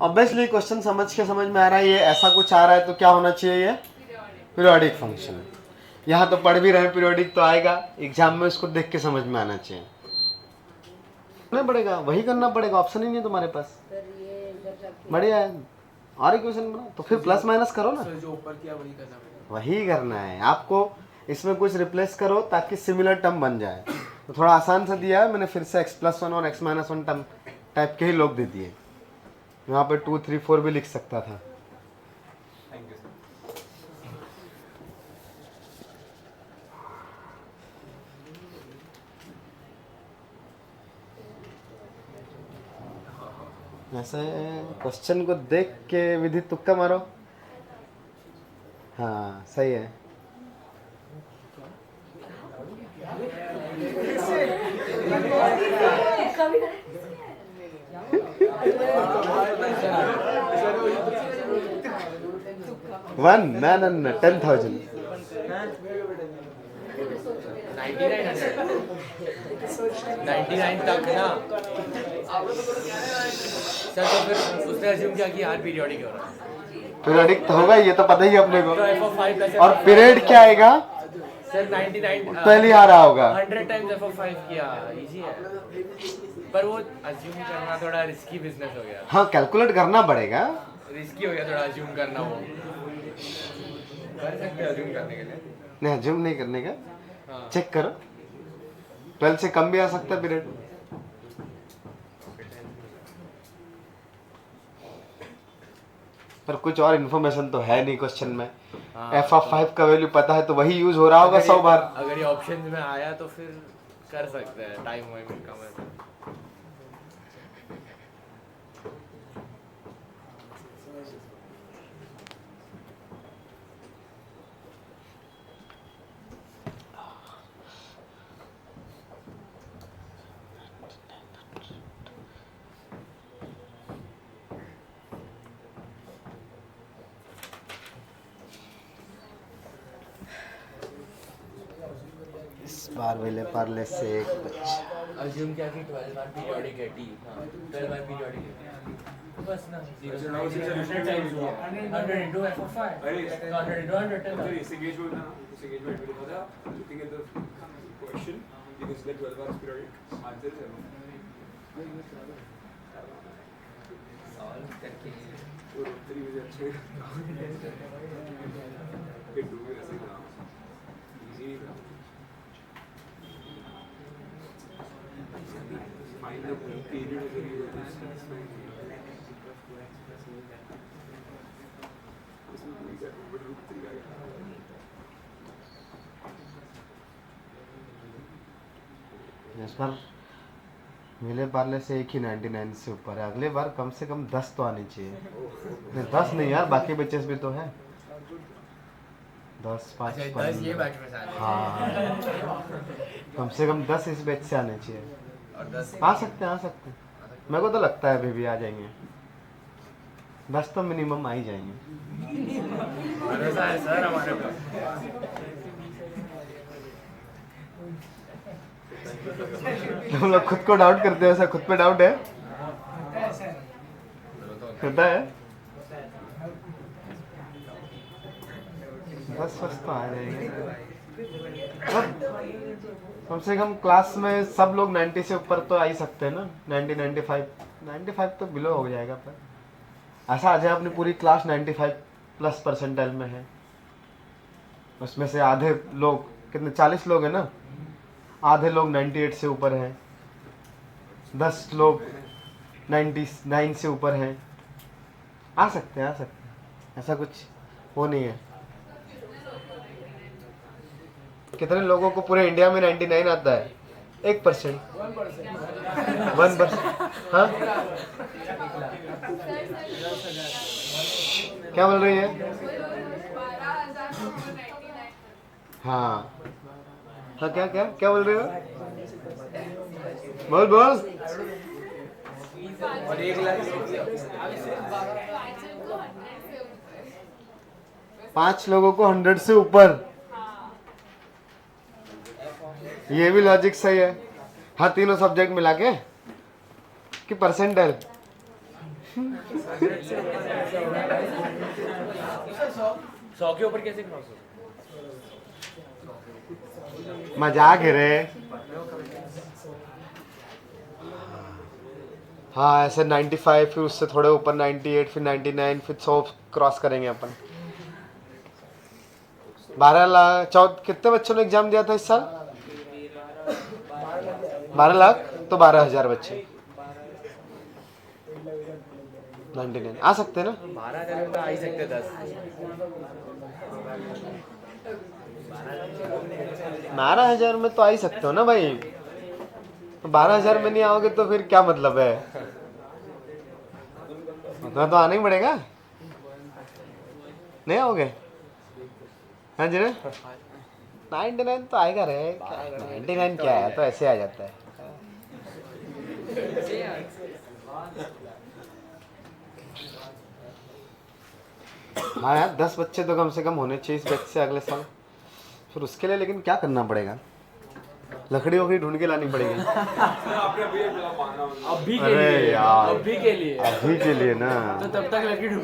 ऑब्वियसली क्वेश्चन समझ में आ रहा है, ये ऐसा कुछ आ रहा है तो क्या होना चाहिए, ये पीरियोडिक फंक्शन है। यहाँ तो पढ़ भी रहे हैं पीरियोडिक, तो आएगा एग्जाम में, इसको देख के समझ में आना चाहिए। नहीं पड़ेगा, वही करना पड़ेगा, ऑप्शन ही नहीं है तुम्हारे पास। बढ़िया है, और इक्वेशन बना तो फिर प्लस माइनस करो ना, जो ऊपर किया वही करना पड़ेगा। वही करना है आपको। इसमें कुछ रिप्लेस करो ताकि सिमिलर टर्म बन जाए। तो थोड़ा आसान सा दिया है मैंने, फिर से x+1 और x-1 टर्म टाइप के ही लोग दे दिए। यहाँ पे 2, 3, 4 भी लिख सकता था। Thank you sir. ऐसे क्वेश्चन को देख के विधि तुक्का मारो। हाँ सही है। One man and 10,000। 99 तक ना सर, तो फिर उसने अज्यूम किया कि यार पीरियोडिक हो रहा है। पीरियोडिक तो होगा, ये तो पता ही है अपने को। तो f(5) और पीरियड क्या आएगा, सर 99 पहली हार रहा होगा। 100 टाइम्स f5 किया इजी है, पर वो अज्यूम करना थोड़ा रिस्की बिजनेस हो गया, हाँ कैलकुलेट करना पड़ेगा। रिस्की हो गया थोड़ा अज्यूम करना। वो कर सकते हैं अज्यूम करने के लिए। नहीं अज्यूम नहीं करने का, हाँ। चेक करो 12 से कम भी आ सकता है पीरियड। पर कुछ और इन्फॉर्मेशन तो है नहीं क्वेश्चन में। हाँ, f(5) का वैल्यू पता है तो वही यूज हो रहा होगा 100 बार। अगर ये ऑप्शंस में आया तो फिर कर सकते हैं, टाइम वाइम कम है तो। इस बार वेले पार्ले से एक बच्चा। अज्यूम क्या कि 12 बार पीरियोडिक है टी, हां 12 बार पीरियोडिक है बस ना। 100 टाइम्स हुआ 100 into f5 अरे 100 into 100 अगर इसी गेज में ना उसी गेज में एडमिट होता looking at the question you can select 12 bar periodic answer है सॉल्व करके और तेरी वजह अच्छे ये डू ऐसे ना इजी था find the period of the इस बार मिले पार्ले से एक ही 99 से ऊपर है। अगले बार कम से कम 10 तो आनी चाहिए। नहीं 10 नहीं यार, बाकी बच्चेस भी तो है। 10 5 अच्छा 10 ये बैच में से आने हाँ कम से कम 10 इस बैच से आने चाहिए। और 10 आ सकते हैं मेरे को तो लगता है अभी भी आ जाएंगे। 10 तो मिनिमम आ ही जाएंगे। भरोसा है सर हमारे ऊपर। तुम लोग खुद को डाउट करते हो, ऐसा खुद पे डाउट है? होता है। 10 तो आ जाएंगे। कम से कम क्लास में सब लोग 90 से ऊपर तो आ ही सकते हैं ना। 90 95 तो बिलो हो जाएगा। पर ऐसा आ जाए अपनी पूरी क्लास 95 प्लस परसेंटाइल में है, उसमें से आधे लोग, कितने 40 लोग हैं ना, आधे लोग 98 से ऊपर हैं, 10 लोग 99 से ऊपर हैं। आ सकते हैं ऐसा कुछ वो नहीं है। कितने लोगों को पूरे इंडिया में 99 आता है? 1%। 1%। हाँ क्या बोल रही है? हाँ हाँ क्या बोल रहे हो? बोल और 1 लाख 5 लोगों को 100 से ऊपर। ये भी लॉजिक सही है। हाँ तीनों सब्जेक्ट मिला के कि परसेंटाइल। 100 के ऊपर कैसे क्रॉस हो? मजाक है रे। हाँ ऐसे 95 फिर उससे थोड़े ऊपर 98 फिर 99 फिर 100 क्रॉस करेंगे अपन। 12 लाख कितने बच्चों ने एग्जाम दिया था इस साल? 12 लाख तो 12,000 बच्चे 99 आ सकते हैं ना। 12,000 में तो आ ही सकते 10। 12,000 में तो आ ही सकते हो ना भाई। 12,000 में नहीं आओगे तो फिर क्या मतलब है? उतना तो आना ही पड़ेगा। नहीं आओगे? हाँ जी 99 तो आएगा रे। 99 क्या है, तो ऐसे आ जाता है। हाँ यार 10 बच्चे तो कम से कम होने चाहिए इस बैच से अगले साल। फिर उसके लिए लेकिन क्या करना पड़ेगा? लकड़ी वकड़ी ढूंढ के लानी पड़ेगी। अभी के अरे लिए यार अभी के लिए ना। तो तब तक लकड़ी ढूंढ।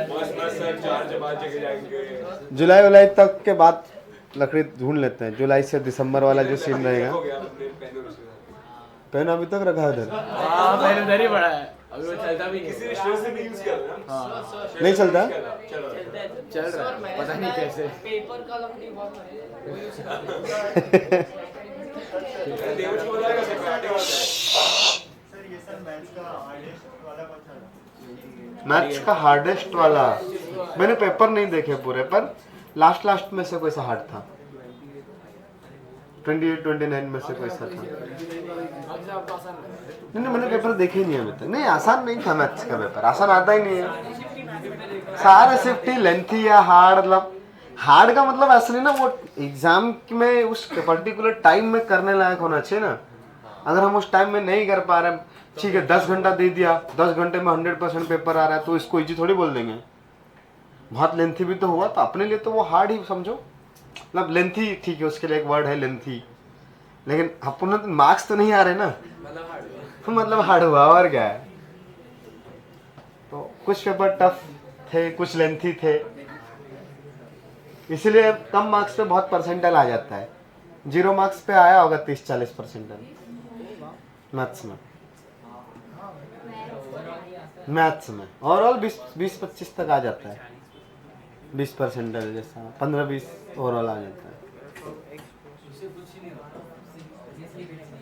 बस सर 4 जब आज जगह जाएंगे। जुलाई तक के बाद लकड़ी ढूंढ लेते हैं, जुलाई से दिसंबर वाला जो सीन रहेगा। हो गया हमने पेन और उसके साथ पेन अभी तक रखा है उधर, हाँ मैंने उधर ही पढ़ा है, अभी वो चलता भी किसी नहीं ने शेयर से भी यूज किया था ना हाँ नहीं चलता। चल रहा है चल रहा है, पता नहीं कैसे। पेपर कलम नहीं बहुत देवजी बोला का सिर्फ मैथ्स का हार्डेस्ट वाला मैंने पेपर नहीं देखे पूरे, पर लास्ट में से कोई सा हार्ड था, 28-29 में से कोई सा था। नहीं मैंने पेपर देखे ही नहीं अभी तक। नहीं आसान नहीं था मैथ्स का पेपर, आसान आता ही नहीं है, सारे सिर्फ लेंथी या हार्ड। मतलब हार्ड का मतलब ऐसा नहीं ना, वो एग्जाम में उस पर्टिकुलर टाइम में करने लायक होना चाहिए ना। अगर हम उस टाइम में नहीं कर पा रहे, ठीक है 10 घंटा दे दिया, 10 घंटे में 100% पेपर आ रहा है तो इसको इजी थोड़ी बोल देंगे। बहुत लेंथी भी तो हुआ, तो अपने लिए तो वो हार्ड ही समझो। मतलब लेंथी ठीक है, उसके लिए एक वर्ड है लेंथी, लेकिन अपने मार्क्स तो नहीं आ रहे ना, मतलब हार्ड हुआ और क्या है। तो कुछ पेपर टफ थे, कुछ लेंथी थे, इसलिए कम मार्क्स पे बहुत परसेंटाइल आ जाता है। 0 मार्क्स पे आया होगा 30-40 परसेंटाइल मैथ्स में ओवरऑल 20-25 तक आ जाता है, 20 परसेंटाइल जैसा 15-20 ओवरऑल आ जाता है।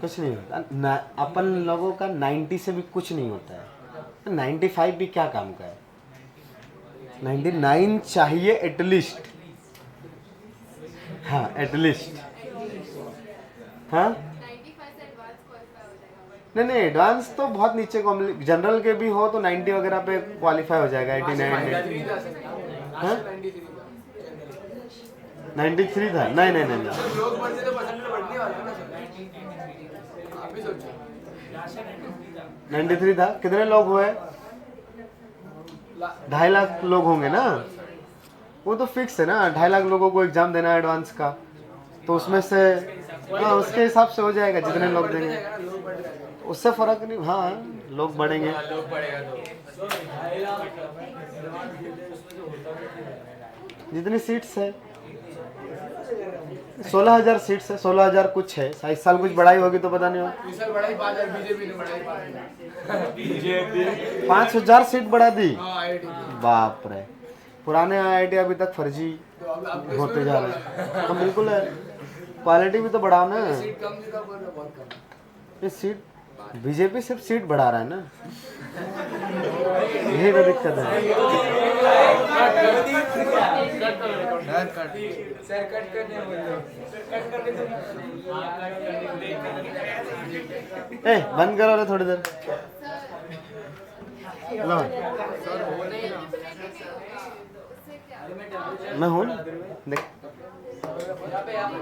कुछ नहीं होता अपन लोगों का 90 से भी कुछ नहीं होता है, 95 भी क्या काम का है, 99 चाहिए एटलीस्ट। हाँ एटलीस्ट, हाँ नहीं एडवांस तो बहुत नीचे, जनरल के भी हो तो 90 वगैरह पे क्वालिफाई हो जाएगा, 89 में। हाँ 93 था, नहीं 93 था। कितने लोग हुए? 2.5 लाख लोग होंगे ना, वो तो फिक्स है ना। 2.5 लाख लोगों को एग्जाम देना है एडवांस का, तो उसमें से हाँ उसके हिसाब से हो जाएगा जितने लोग देंगे, उससे फर्क नहीं। हाँ लोग बढ़ेंगे, लोग पढ़ेगा तो जितनी सीट्स है 16,000 सीट्स है, 16,000 कुछ है। इस साल कुछ बढ़ाई होगी तो पता नहीं होगा। इस साल बढ़ाई 5,000, बीजेपी ने बढ़ाई 5,000। 5,000 सीट बढ़ा दी, हाँ IIT बाप रे। पुराने IIT अभी तक फर्जी होते जा रहे हैं। हम बिल्कुल है, क्वालिटी भी तो बढ़ाओ ना। सीट कम दी था, बहुत कम। ये सीट बीजेपी सिर्फ सीट बढ़ा रहा है ना, यही तो दिक्कत है। सर कट करने बोलो, ए बंद करो रे थोड़ी देर। लो मैं हूँ देख,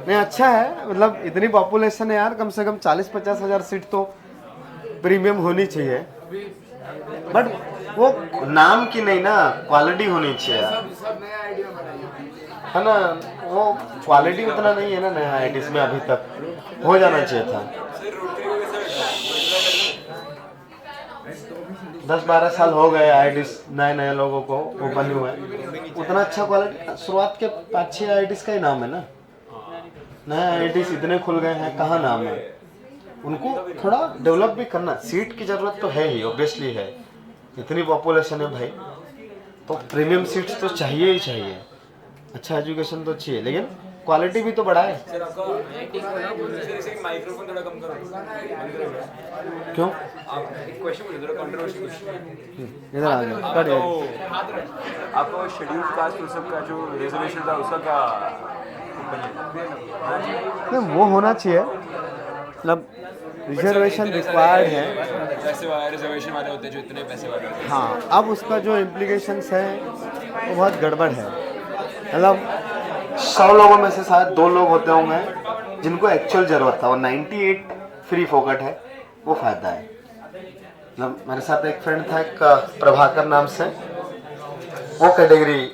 नहीं अच्छा है, मतलब इतनी पॉपुलेशन है यार, कम से कम 40-50 हज़ार सीट तो प्रीमियम होनी चाहिए, बट वो नाम की नहीं ना, क्वालिटी होनी चाहिए यार, सब नया आइडिया बनाइए है ना। वो क्वालिटी उतना नहीं है ना नया IITs में, अभी तक हो जाना चाहिए था। 10-12 साल हो गए IITs नए लोगों को ओपन हुए, उतना अच्छा क्वालिटी। शुरुआत के 5-6 IITs का ही नाम है ना, नए IITs इतने खुल गए हैं, कहाँ नाम है। उनको थोड़ा डेवलप भी करना, सीट की ज़रूरत तो है ही, ऑब्वियसली है, इतनी पॉपुलेशन है भाई, तो प्रीमियम सीट्स तो चाहिए ही चाहिए, अच्छा एजुकेशन तो चाहिए, लेकिन क्वालिटी भी तो बढ़ाए। सर आपका माइक्रोफोन थोड़ा कम करो, क्यों? आप एक क्वेश्चन पूछो, थोड़ा कंट्रोवर्शियल क्वेश्चन। इधर आ गया, कट गया। आपको शेड्यूल कास्ट सब का जो रिजर्वेशन था उसका क्या नहीं वो होना चाहिए, मतलब रिजर्वेशन रिक्वायर्ड है। पैसे वाले रिजर्वेशन वाले होते हैं जो इतने पैसे वाले होते हैं। हाँ अब उसका जो इम्प्लीकेशंस है वो बहुत गड़बड़ है, मतलब 100 लोगों में से शायद 2 लोग होते होंगे जिनको एक्चुअल ज़रूरत था, और 98 फ्री फोकट है, वो फ़ायदा है। मतलब मेरे साथ एक फ्रेंड था, एक प्रभाकर नाम से, वो कैटेगरी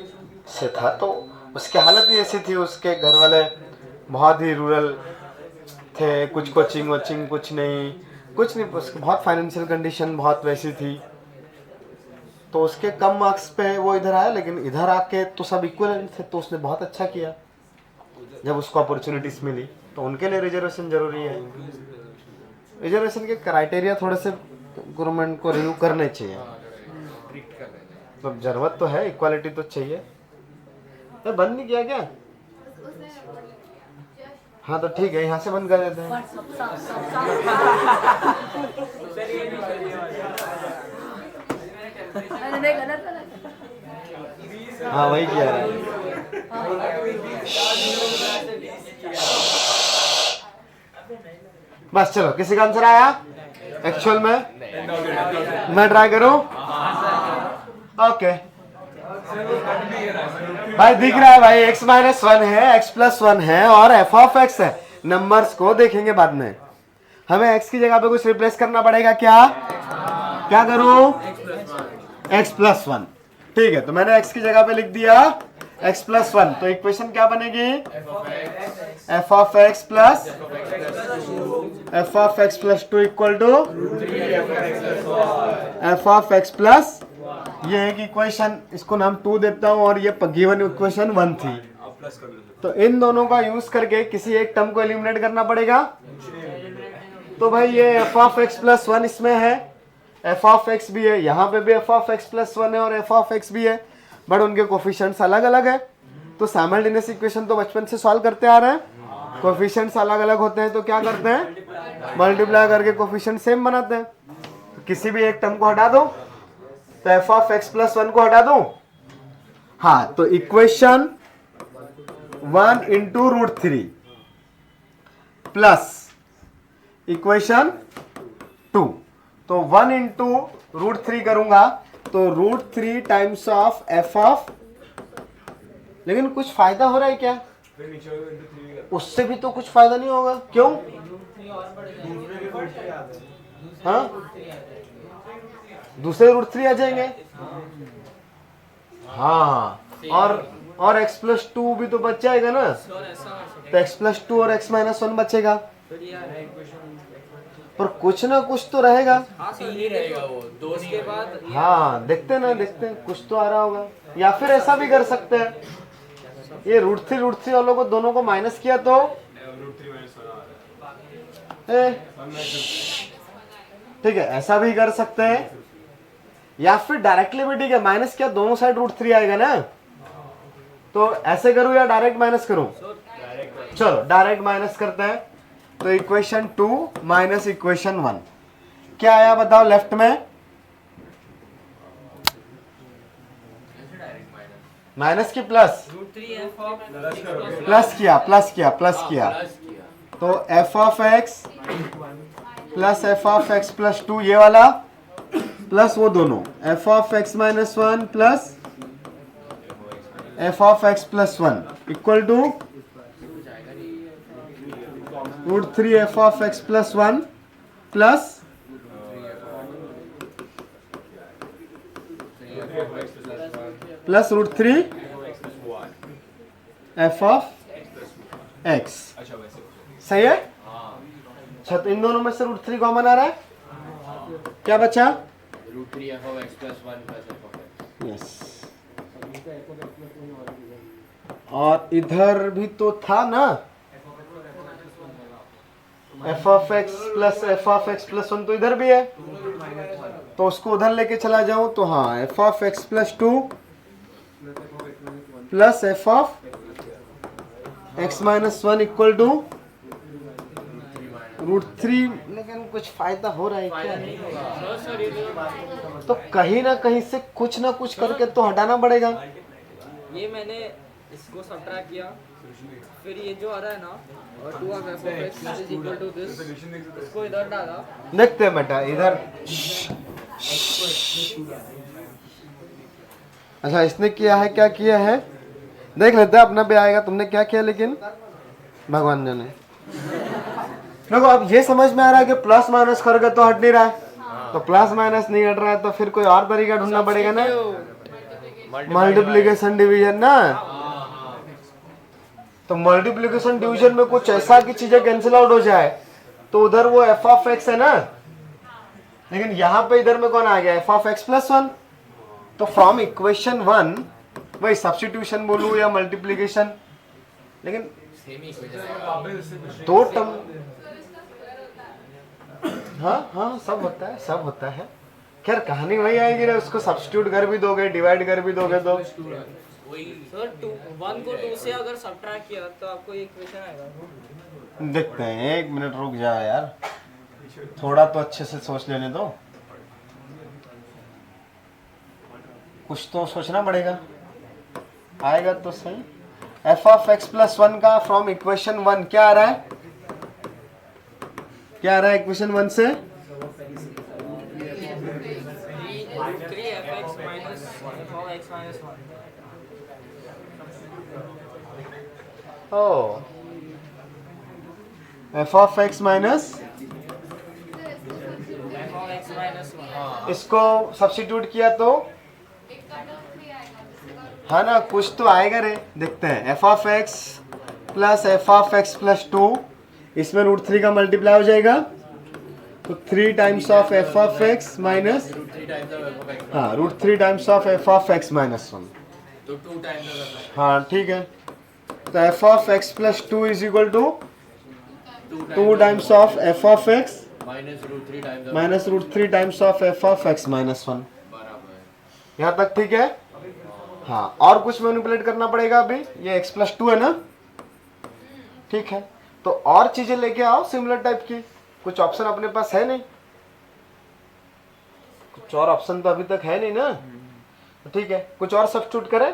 से था, तो उसकी हालत ही ऐसी थी, उसके घर वाले बहुत ही रूरल थे, कुछ कोचिंग वोचिंग कुछ नहीं, उसकी बहुत फाइनेंशियल कंडीशन बहुत वैसी थी, तो उसके कम मार्क्स पे वो इधर आया, लेकिन इधर आके तो सब इक्वल थे, तो उसने बहुत अच्छा किया। जब उसको अपॉर्चुनिटीज मिली, तो उनके लिए रिजर्वेशन जरूरी है। रिजर्वेशन के क्राइटेरिया थोड़े से गवर्नमेंट को रिव्यू करने चाहिए। तो जरूरत तो है, इक्वालिटी तो चाहिए। तो बंद नहीं किया क्या? हाँ तो ठीक है, यहाँ से बंद कर देते हैं। हाँ वही किया है। बस चलो, किसी का आंसर आया एक्चुअल में? मैं ट्राई करूं? ओके भाई, दिख रहा है भाई, x माइनस 1 है, x प्लस 1 है और f ऑफ x है। नंबर्स को देखेंगे बाद में। हमें x की जगह पे कुछ रिप्लेस करना पड़ेगा। क्या क्या करूं? x plus 1। ठीक है, तो मैंने x की जगह पे लिख दिया x प्लस 1। तो इक्वेशन क्या बनेगी? f of x plus f of x plus 2 equal to f of x plus, ये एक इक्वेशन, इसको नाम 2 देता हूं और ये गिवन इक्वेशन 1 थी। तो इन दोनों का यूज करके किसी एक टर्म को एलिमिनेट करना पड़ेगा। तो भाई ये f ऑफ x प्लस 1 इसमें है, f ऑफ x भी है, यहाँ पे भी f ऑफ x प्लस 1 है और f ऑफ x भी है, बट उनके कोफिशिएंट्स अलग अलग है। तो साइमल्टेनियस इक्वेशन तो बचपन से सॉल्व करते आ रहे हैं, कोफिशिएंट्स अलग अलग होते हैं तो क्या करते हैं? मल्टीप्लाई करके कोफिशिएंट सेम बनाते हैं। तो किसी भी एक टर्म को हटा दो, तो f ऑफ x प्लस 1 को हटा दो। हाँ, तो equation 1 into root 3 plus equation 2, तो 1 इंटू रूट 3 करूंगा तो root 3 times of f of, लेकिन कुछ फायदा हो रहा है क्या? उससे भी तो कुछ फायदा नहीं होगा। क्यों? हाँ, दूसरे रूट 3 आ जाएंगे। हाँ, और x प्लस 2 भी तो बच जाएगा ना, तो x प्लस 2 और x माइनस 1 बचेगा, पर कुछ ना कुछ तो रहेगा। ही रहेगा वो दो के बाद। हाँ, देखते हैं कुछ तो आ रहा होगा। या फिर ऐसा भी कर सकते हैं, ये रूट थ्री वालों को दोनों को माइनस किया तो ठीक है, ऐसा भी कर सकते हैं। या फिर डायरेक्टली भी ठीक है, माइनस किया दोनों साइड रूट 3 आएगा ना, तो ऐसे करूं या डायरेक्ट माइनस करूं? चलो डायरेक्ट माइनस करते हैं। तो इक्वेशन 2 माइनस इक्वेशन 1 क्या आया बताओ लेफ्ट में? माइनस की प्लस? प्लस किया। तो f of x plus f of x plus 2 ये वाला प्लस वो दोनों f of x minus 1 plus f of x plus 1 equal to root 3 f of x plus 1 plus root 3 f of x। सही है? अच्छा, तो इन दोनों में से रूट 3 कॉमन आ रहा है, क्या बचा? Root 3 f of x plus 1 plus f of x। Yes, और इधर भी तो था ना f of x plus f of x plus 1, तो इधर भी है, तो उसको उधर लेके चला जाऊं तो हाँ, f of x plus 2 plus f of x minus 1 equal to root 3। लेकिन कुछ फायदा हो रहा है क्या? तो कहीं ना कहीं से कुछ ना कुछ करके तो हटाना पड़ेगा। ये मैंने इसको सब्ट्रैक्ट किया, फिर ये जो आ रहा है ना, और 2 of f of x is equal to this, इसको इधर डाला। देखते हैं बेटा इधर। अच्छा, इसने किया है, क्या किया है देख लेते हैं, अपना भी आएगा। तुमने क्या किया लेकिन भगवान जाने। देखो अब ये समझ में आ रहा है कि प्लस माइनस करके तो हट नहीं रहा है, तो प्लस माइनस नहीं हट रहा है तो फिर कोई और तरीका ढूंढना पड़ेगा ना, मल्टीप्लिकेशन डिवीजन ना। तो मल्टीप्लिकेशन डिवीजन में कुछ ऐसा की चीजें कैंसिल आउट हो जाए तो उधर वो f ऑफ x है ना, लेकिन यहाँ पे इधर में कौन आ गया? f of x plus 1। तो फ्रॉम इक्वेशन 1 वही सब्स्टिट्यूशन बोलूं या मल्टीप्लिकेशन, लेकिन सेम ही इक्वेशन दो टर्म, हाँ हाँ सब होता है, सब होता है। खैर कहानी वही आएगी ना, उसको सब्स्टिट्यूट कर भी दोगे, डिवाइड कर भी दोगे तो वही सर 1 को 2 से अगर सब्ट्रैक्ट किया तो आपको ये इक्वेशन आएगा। देखते हैं। 1 मिनट रुक जाओ यार, थोड़ा तो अच्छे से सोच लेने दो, कुछ तो सोचना पड़ेगा, आएगा तो सही। एफ ऑफ एक्स प्लस 1 का फ्रॉम इक्वेशन 1 क्या आ रहा है, क्या आ रहा है इक्वेशन 1 से? 3fx minus fx minus 1। Oh f of x minus, fx minus 1। इसको सब्स्टिट्यूट किया तो हाँ ना, कुछ तो आएगा रे, देखते हैं। एफ ऑफ एक्स प्लस 2, इसमें √3 का मल्टीप्लाई हो जाएगा तो 3 times of F of x minus, 3 times of f of x हाँ √3 times of F of x minus 1, तो 2 टाइम्स ऑफ हाँ ठीक है। तो F of x plus 2 is equal to 2 times of F of x -√3 times of minus √3 times of F of x minus 1। बराबर है। यहाँ तक ठीक है। हाँ और कुछ मैनिपुलेट करना पड़ेगा अभी, ये x प्लस 2 है ना, ठीक है। तो और चीजें लेके आओ सिमिलर टाइप की, कुछ ऑप्शन अपने पास है नहीं, कुछ और ऑप्शन तो अभी तक है नहीं ना, तो ठीक है कुछ और सब्स्टिट्यूट करें।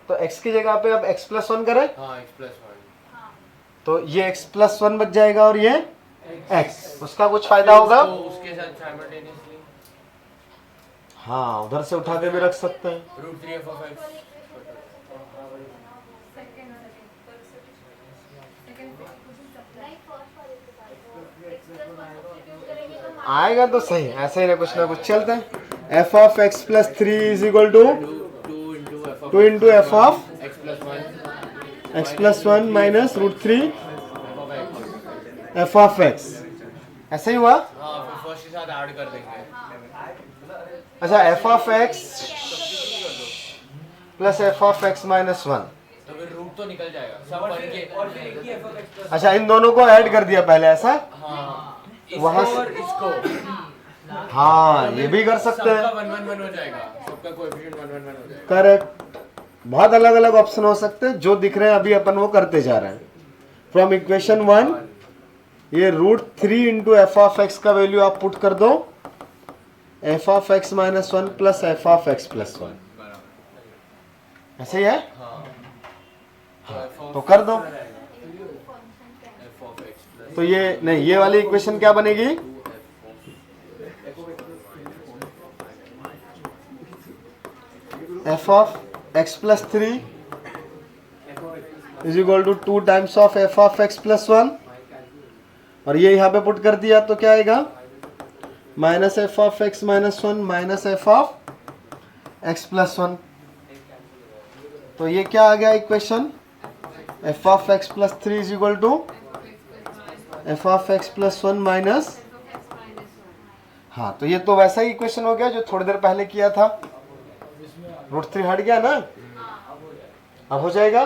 तो x की जगह पे अब x प्लस 1 करें, हाँ x + 1 तो ये x प्लस 1 बच जाएगा और ये x, उसका कुछ फायदा होगा। तो उसके साथ साइमल्टेनियसली हाँ उधर से उठा के भी रख सकते हैं। √3 f of x आएगा तो सही, ऐसे ही ना कुछ चलता है। F of x plus 3 is equal to 2 into f of x plus 1 minus √3 f of x, ऐसे ही हुआ। हाँ फिर फर्स्ट के साथ ऐड कर देंगे। अच्छा F of x plus F of x minus 1, तो फिर रूट तो निकल जाएगा सब बन के। अच्छा इन दोनों को ऐड कर दिया पहले, ऐसा हाँ वहाँ इसको से- और इसको हाँ ये भी कर सकते हैं, सबका 1 हो जाएगा, सबका कोएफिशिएंट 1 हो जाएगा। करेक्ट। बहुत अलग अलग ऑप्शन हो सकते हैं, जो दिख रहे हैं अभी अपन वो करते जा रहे हैं। फ्रॉम इक्वेशन 1 ये √3 इंटू एफ ऑफ एक्स का वैल्यू आप पुट कर दो, F of x minus 1 plus F of x plus 1, ऐसे ही है। तो कर दो, f of x plus तो ये नहीं, ये वाली इक्वेशन क्या बनेगी, f of x plus 3 is equal to 2 times of F of x plus 1, और ये यहाँ पे पुट कर दिया तो क्या आएगा, minus f of x minus 1 minus f of x plus 1। तो ये क्या आ गया equation, f of x plus 3 is equal to F of x plus 1 minus, हाँ तो ये तो वैसा ही इक्वेशन हो गया जो थोड़ी देर पहले किया था, √3 हट गया ना, अब हो जाएगा।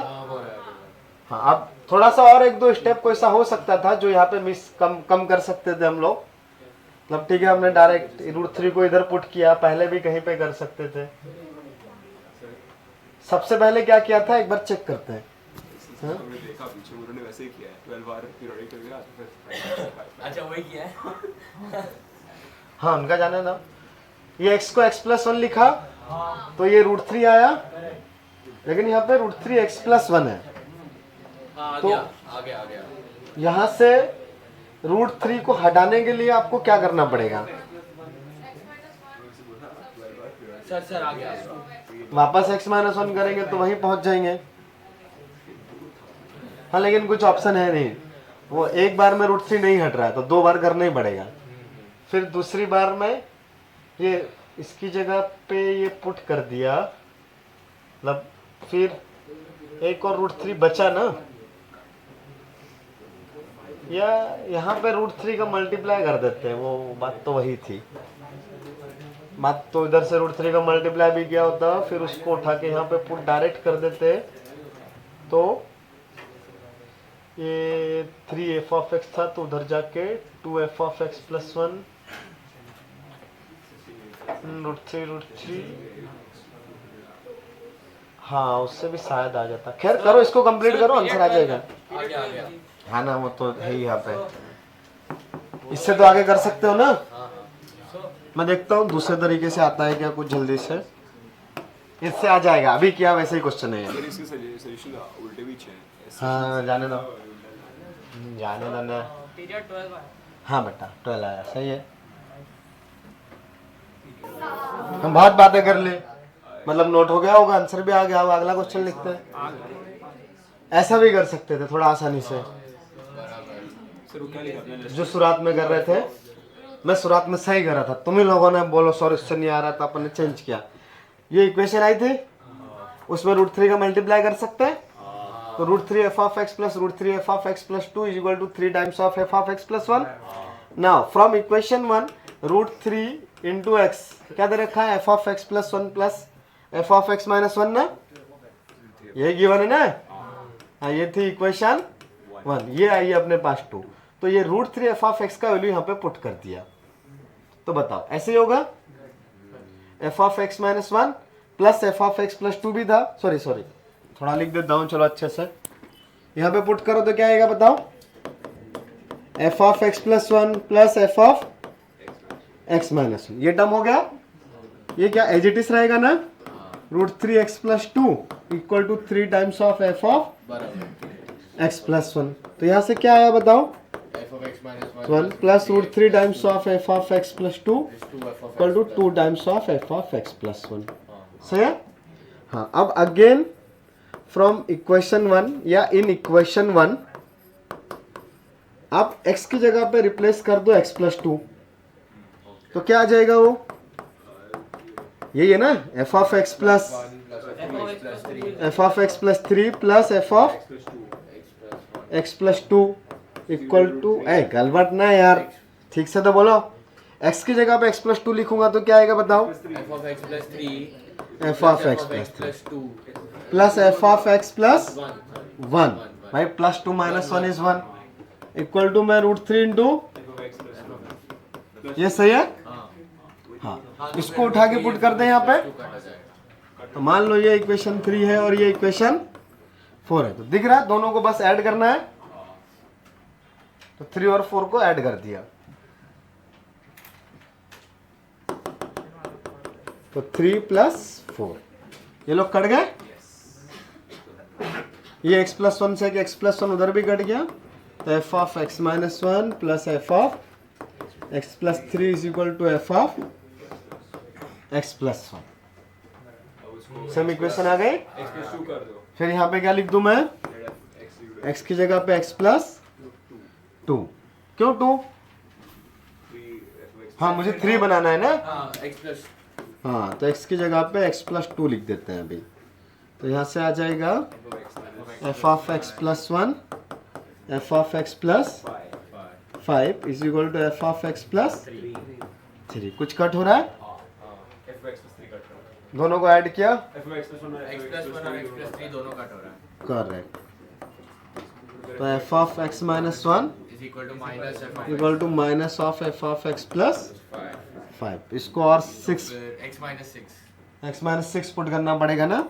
हाँ अब थोड़ा सा और 1-2 स्टेप कोई सा हो सकता था जो यहाँ पे मिस कम कर सकते थे हम लोग, मतलब ठीक है हमने डायरेक्ट √3 को इधर पुट किया, पहले भी कहीं पे कर सकते थे। सबसे पहले क्या किया था एक बार चेक करते हैं। हाँ? हमने देखा पीछे उन्होंने वैसे ही किया है, 12 बार पीरियोडिक कर दिया तो फिर अच्छा वही किया है। हाँ उनका जाना ना, ये x को x प्लस 1 लिखा तो ये √3 आया, लेकिन यहाँ पे √3 x प्लस 1 है, हाँ तो- आ गया यहाँ से √3 को हटाने के लिए आपको क्या करना पड़ेगा, सर आ गया। वापस x माइनस 1 करेंगे तो वहीं पहुंच जाएंगे। हाँ लेकिन कुछ ऑप्शन है नहीं, वो एक बार में √3 नहीं हट रहा है तो 2 बार करना ही पड़ेगा। फिर दूसरी बार में ये इसकी जगह पे ये पुट कर दिया, मतलब फिर एक और √3 बचा ना, या यहाँ पे √3 का मल्टीप्लाई कर देते हैं, वो बात तो वही थी, बात तो इधर से √3 का मल्टीप्लाई भी किया होता, फिर उसको उठा के यहाँ पे पुट डायरेक्ट कर देते, तो ये 3f(x) था तो उधर जाके 2f(x+1) √3 हाँ उससे भी शायद आ जाता। खैर करो इसको कंप्लीट करो, आंसर आ जाएगा। आ गया हाँ ना, वो तो है ही यहाँ पे। इससे तो आगे कर सकते हो ना। मैं देखता हूँ दूसरे तरीके से आता है क्या कुछ जल्दी से। इससे आ जाएगा, अभी क्या वैसे ही क्वेश्चन है। अगर इसके सॉल्यूशन उल्टे भी है। हाँ जाने दो, जाने दो ना। पीरियड 12 आया। हाँ बेटा 12 आया, सही है। हम बहुत बातें कर ले, मतलब नोट हो गया होगा, आंसर भी आ गया होगा, अगला क्वेश्चन लिखते हैं। ऐसा भी कर सकते थे थोड़ा आसानी से, सर वो क्या लिखा आपने? जो शुरुआत में कर रहे थे। मैं शुरुआत में सही कर रहा था, तुम ही लोगों ने बोलो सॉरी इससे नहीं आ रहा था, अपन ने चेंज किया। ये इक्वेशन आई थी, उसमें √3 का मल्टीप्लाई कर सकते हैं, तो √3f(x) + √3f(x+2) = 3 times of f(x+1). Now from equation 1 √3 × x क्या दे रखा है, f(x+1) + f(x-1) ना, ये गिवन है ना। हाँ ये थी इक्वेशन 1, ये आई है अपने पास 2, तो ये √3f(x) का वैल्यू यहाँ पे पुट कर दिया। तो बताओ ऐसे ही होगा, f(x-1) + f(x+2) भी था, सॉरी थोड़ा लिख देता हूँ, चलो अच्छे से यहाँ पे पुट करो तो क्या आएगा बताओ, f(x+1) + f(x-1), ये टर्म हो गया। ये क्या एज इट इज रहेगा ना, √3x+2 = 3 times of f(x+1). तो यहाँ से क्या आया बताओ, 1 + √3 times of f(x+2) = 2 times of f(x+1). सही है। हाँ अब अगेन फ्रॉम इक्वेशन 1 या इन इक्वेशन 1 आप x की जगह पे रिप्लेस कर दो x+2, तो क्या आ जाएगा वो, यही है ना, f(x+3 + f(x+2) = गलबट ना यार, ठीक से तो बोलो। x की जगह पे x+2 लिखूंगा तो क्या आएगा बताओ, f(x+3) f(x+3) प्लस f(x+1), भाई +2 - 1 = 1 = मैं √3 × ये सही है। हाँ इसको उठा के पुट करते हैं यहाँ पे, तो मान लो ये इक्वेशन 3 है और ये इक्वेशन 4 है, तो दिख रहा है दोनों को बस ऐड करना है, तो 3 और 4 को ऐड कर दिया, तो 3 + 4, ये लोग कट गए। ये x+1 से x+1 उधर भी कट गया, तो f(x-1 + f(x+3) = f(x+1). Same equation आ गए। x+2 कर दो, फिर यहाँ पे क्या लिख दूं मैं, x की जगह पे x+2, क्यों 2, हाँ मुझे 3 बनाना है ना, हाँ तो x की जगह पे x+2 लिख देते हैं अभी, तो यहाँ से आ जाएगा f(x+1 f(x+5) = f(x+3). कुछ कट हो रहा है, f(x+3) कट रहा है, दोनों को ऐड किया, f(x+1) और x+1 और x+3 दोनों कट हो रहा है, करेक्ट। तो f(x-1) is equal to minus f(x+5) -of f(x+5), इसको और 6 x-6 पुट करना पड़ेगा ना।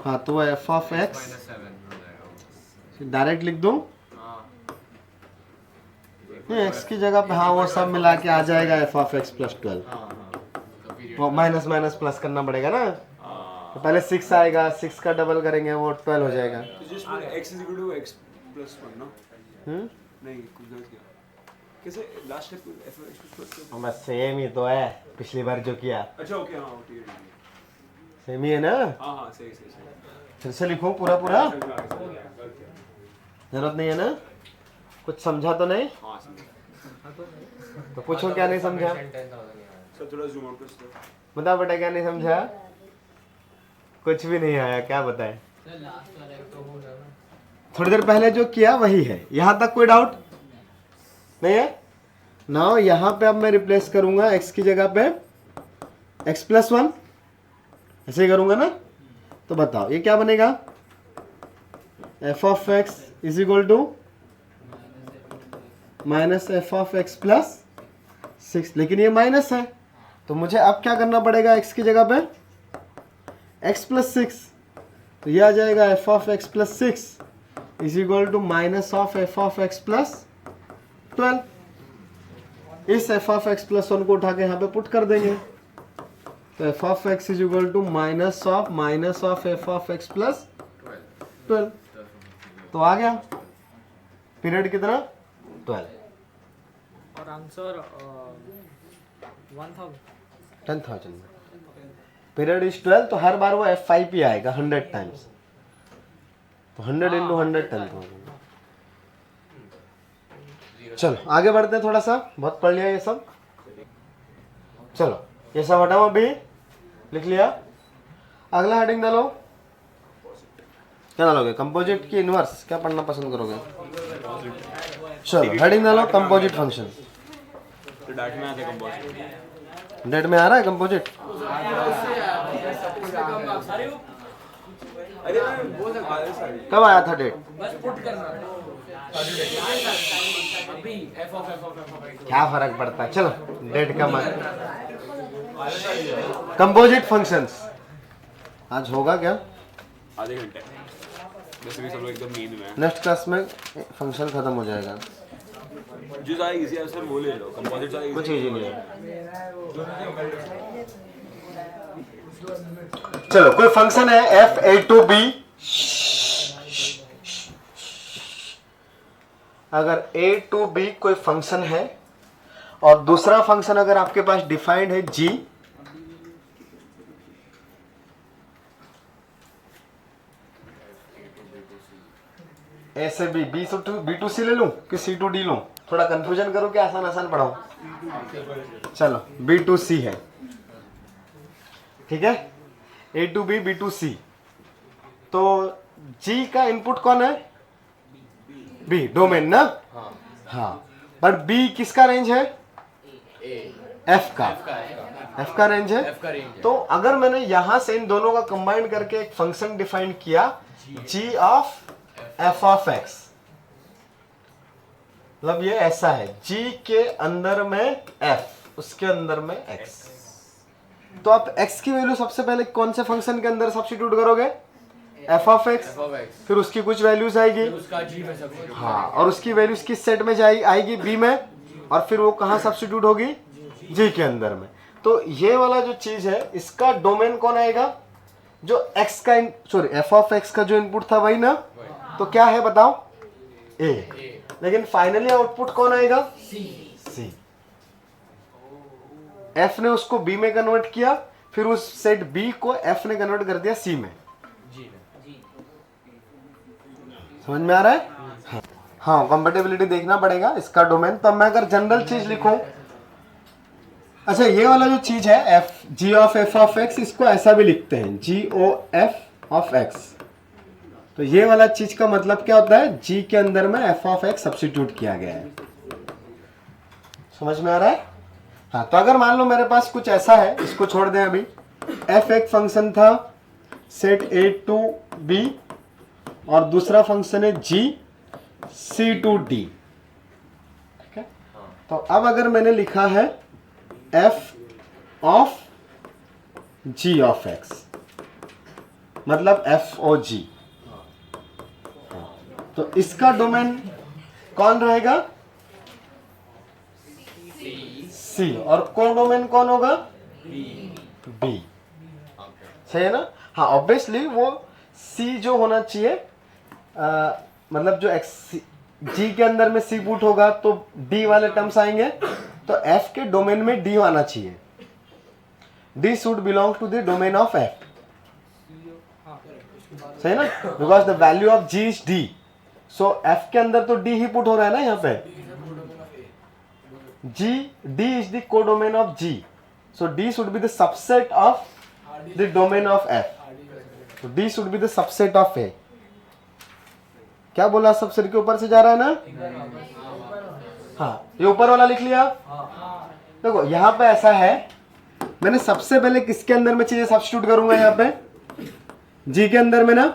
हाँ तो f(x) डायरेक्ट लिख दूं, नहीं x की जगह पे हाँ वो सब मिला के आ जाएगा f(x+12), वो माइनस माइनस प्लस करना पड़ेगा ना, तो पहले 6 आएगा, 6 का डबल करेंगे वो 12 हो जाएगा। तो जस्ट x = x+1 ना, नहीं कुछ गलत किया, कैसे लास्ट स्टेप f(x+1) बस सेम ही तो है पिछली बार जो किया, अच्छा ओके, हाँ ठीक है, सेम ही है ना। हाँ सही, फिर से लिखूं पूरा, जरूरत नहीं है ना, कुछ समझा तो नहीं, हाँ तो पूछो क्या नहीं समझा, सर थोड़ा जूम आउट कर बता बेटा क्या नहीं समझा, कुछ भी नहीं आया, क्या बताएं। थोड़ी देर पहले जो किया वही है, यहाँ तक कोई डाउट नहीं है ना। यहाँ पे अब मैं रिप्लेस करूंगा x की जगह पे x+1, ऐसे ही करूंगा ना, तो बताओ ये क्या बनेगा, f(x) = minus f of x plus 6, लेकिन ये माइनस है तो मुझे अब क्या करना पड़ेगा, x की जगह पे x प्लस 6, तो ये आ जाएगा f of x plus 6 is equal to minus of F of x plus 12। इस एफ ऑफ एक्स प्लस 1 को उठा के यहाँ पे पुट कर देंगे, तो F of x is equal to minus of F of x plus 12। तो आ गया पीरियड कितना 12। और आंसर 10,000 पीरियड इज 12, तो हर बार वो F5 ही आएगा 100 टाइम्स, तो 100 इंटू 100 10,000। चलो आगे बढ़ते हैं थोड़ा सा, बहुत पढ़ लिया ये सब। चलो ये सब हटाओ, अभी लिख लिया। अगला हेडिंग डालो, क्या डालोगे, कंपोजिट की इनवर्स, क्या पढ़ना पसंद करोगे? चलो हेडिंग डालो कंपोजिट फंक्शन। तो डाट में आते कंपोजिट, डेट में आ रहा है कंपोजिट? अरे मैं बोल सकता हूँ कब आया था डेट? बस पुट करना अभी एफ ऑफ क्या फर्क पड़ता है, चलो डेट का मान। कंपोजिट फंक्शंस आज होगा क्या? आधे घंटे, वैसे भी सब लोग एकदम नींद में हैं। नेक्स्ट क्लास में फंक्शन खत्म हो जाएगा, जो ज़्यादा इजी है सर वो ले लो, कंपोजिट ज़्यादा कुछ easy इजी नहीं है। चलो कोई फंक्शन है एफ ए टू बी, अगर ए टू बी कोई फंक्शन है और दूसरा फंक्शन अगर आपके पास डिफाइंड है जी, ए से बी, बी टू सी ले लूं कि सी टू डी लूं? थोड़ा कंफ्यूजन करो कि आसान आसान पढ़ाऊं? चलो बी टू सी है, ठीक है, ए टू बी, बी टू सी। तो जी का इनपुट कौन है? बी, डोमेन ना? हाँ, पर बी किसका रेंज है? एफ का, एफ का रेंज है। तो अगर मैंने यहां से इन दोनों का कंबाइन करके एक फंक्शन डिफाइन किया जी ऑफ एफ ऑफ एक्स, मतलब ये ऐसा है, g के अंदर में f, उसके अंदर में x। तो आप x की वैल्यू सबसे पहले कौन से फंक्शन के अंदर सब्स्टिट्यूट करोगे? f ऑफ x, फिर उसकी कुछ वैल्यूज आएगी, उसका जी में सब हाँ, और उसकी वैल्यूज किस सेट में आएगी? b में, और फिर वो कहाँ सब्स्टिट्यूट होगी? g के अंदर में। तो ये वाला जो चीज है इसका डोमेन कौन आएगा? जो x का सॉरी f ऑफ x का जो इनपुट था वही ना, तो क्या है बताओ? a, लेकिन फाइनली आउटपुट कौन आएगा? सी। एफ ने उसको बी में कन्वर्ट किया, फिर उस सेट बी को एफ ने कन्वर्ट कर दिया सी में। समझ में आ रहा है? हाँ, कंपेटिबिलिटी देखना पड़ेगा इसका डोमेन। तो मैं अगर जनरल चीज लिखूं, अच्छा ये वाला जो चीज है F G of F of x, इसको ऐसा भी लिखते हैं जी ओ एफ ऑफ एक्स। तो ये वाला चीज का मतलब क्या होता है? जी के अंदर में एफ ऑफ एक्स सब्स्टिट्यूट किया गया है। समझ में आ रहा है? हाँ, तो अगर मान लो मेरे पास कुछ ऐसा है, इसको छोड़ दें अभी, एफ एक फंक्शन था सेट ए टू बी और दूसरा फंक्शन है जी सी टू डी, ठीक है। तो अब अगर मैंने लिखा है f of g of x, मतलब एफ ओ जी, तो इसका डोमेन कौन रहेगा? सी। और को डोमेन कौन होगा? बी। सही है ना? हाँ, ऑब्वियसली वो सी जो होना चाहिए, मतलब जो एक्स जी के अंदर में सी पुट होगा तो डी वाले टर्म्स आएंगे, तो एफ के डोमेन में डी आना चाहिए। D should belong to the domain of f, सही ना? Because the value of g is d, so f के अंदर तो डी ही पुट हो रहा है ना यहाँ पे। G d is the codomain of g, so d should be the subset of the domain of f, so D should be the subset of A। क्या बोला? सब सिर के ऊपर से जा रहा है ना? हाँ, ये ऊपर वाला लिख लिया। देखो यहाँ पे ऐसा है, मैंने सबसे पहले किसके अंदर में चीजें सब्स्टिट्यूट करूंगा? यहाँ पे G के अंदर में ना,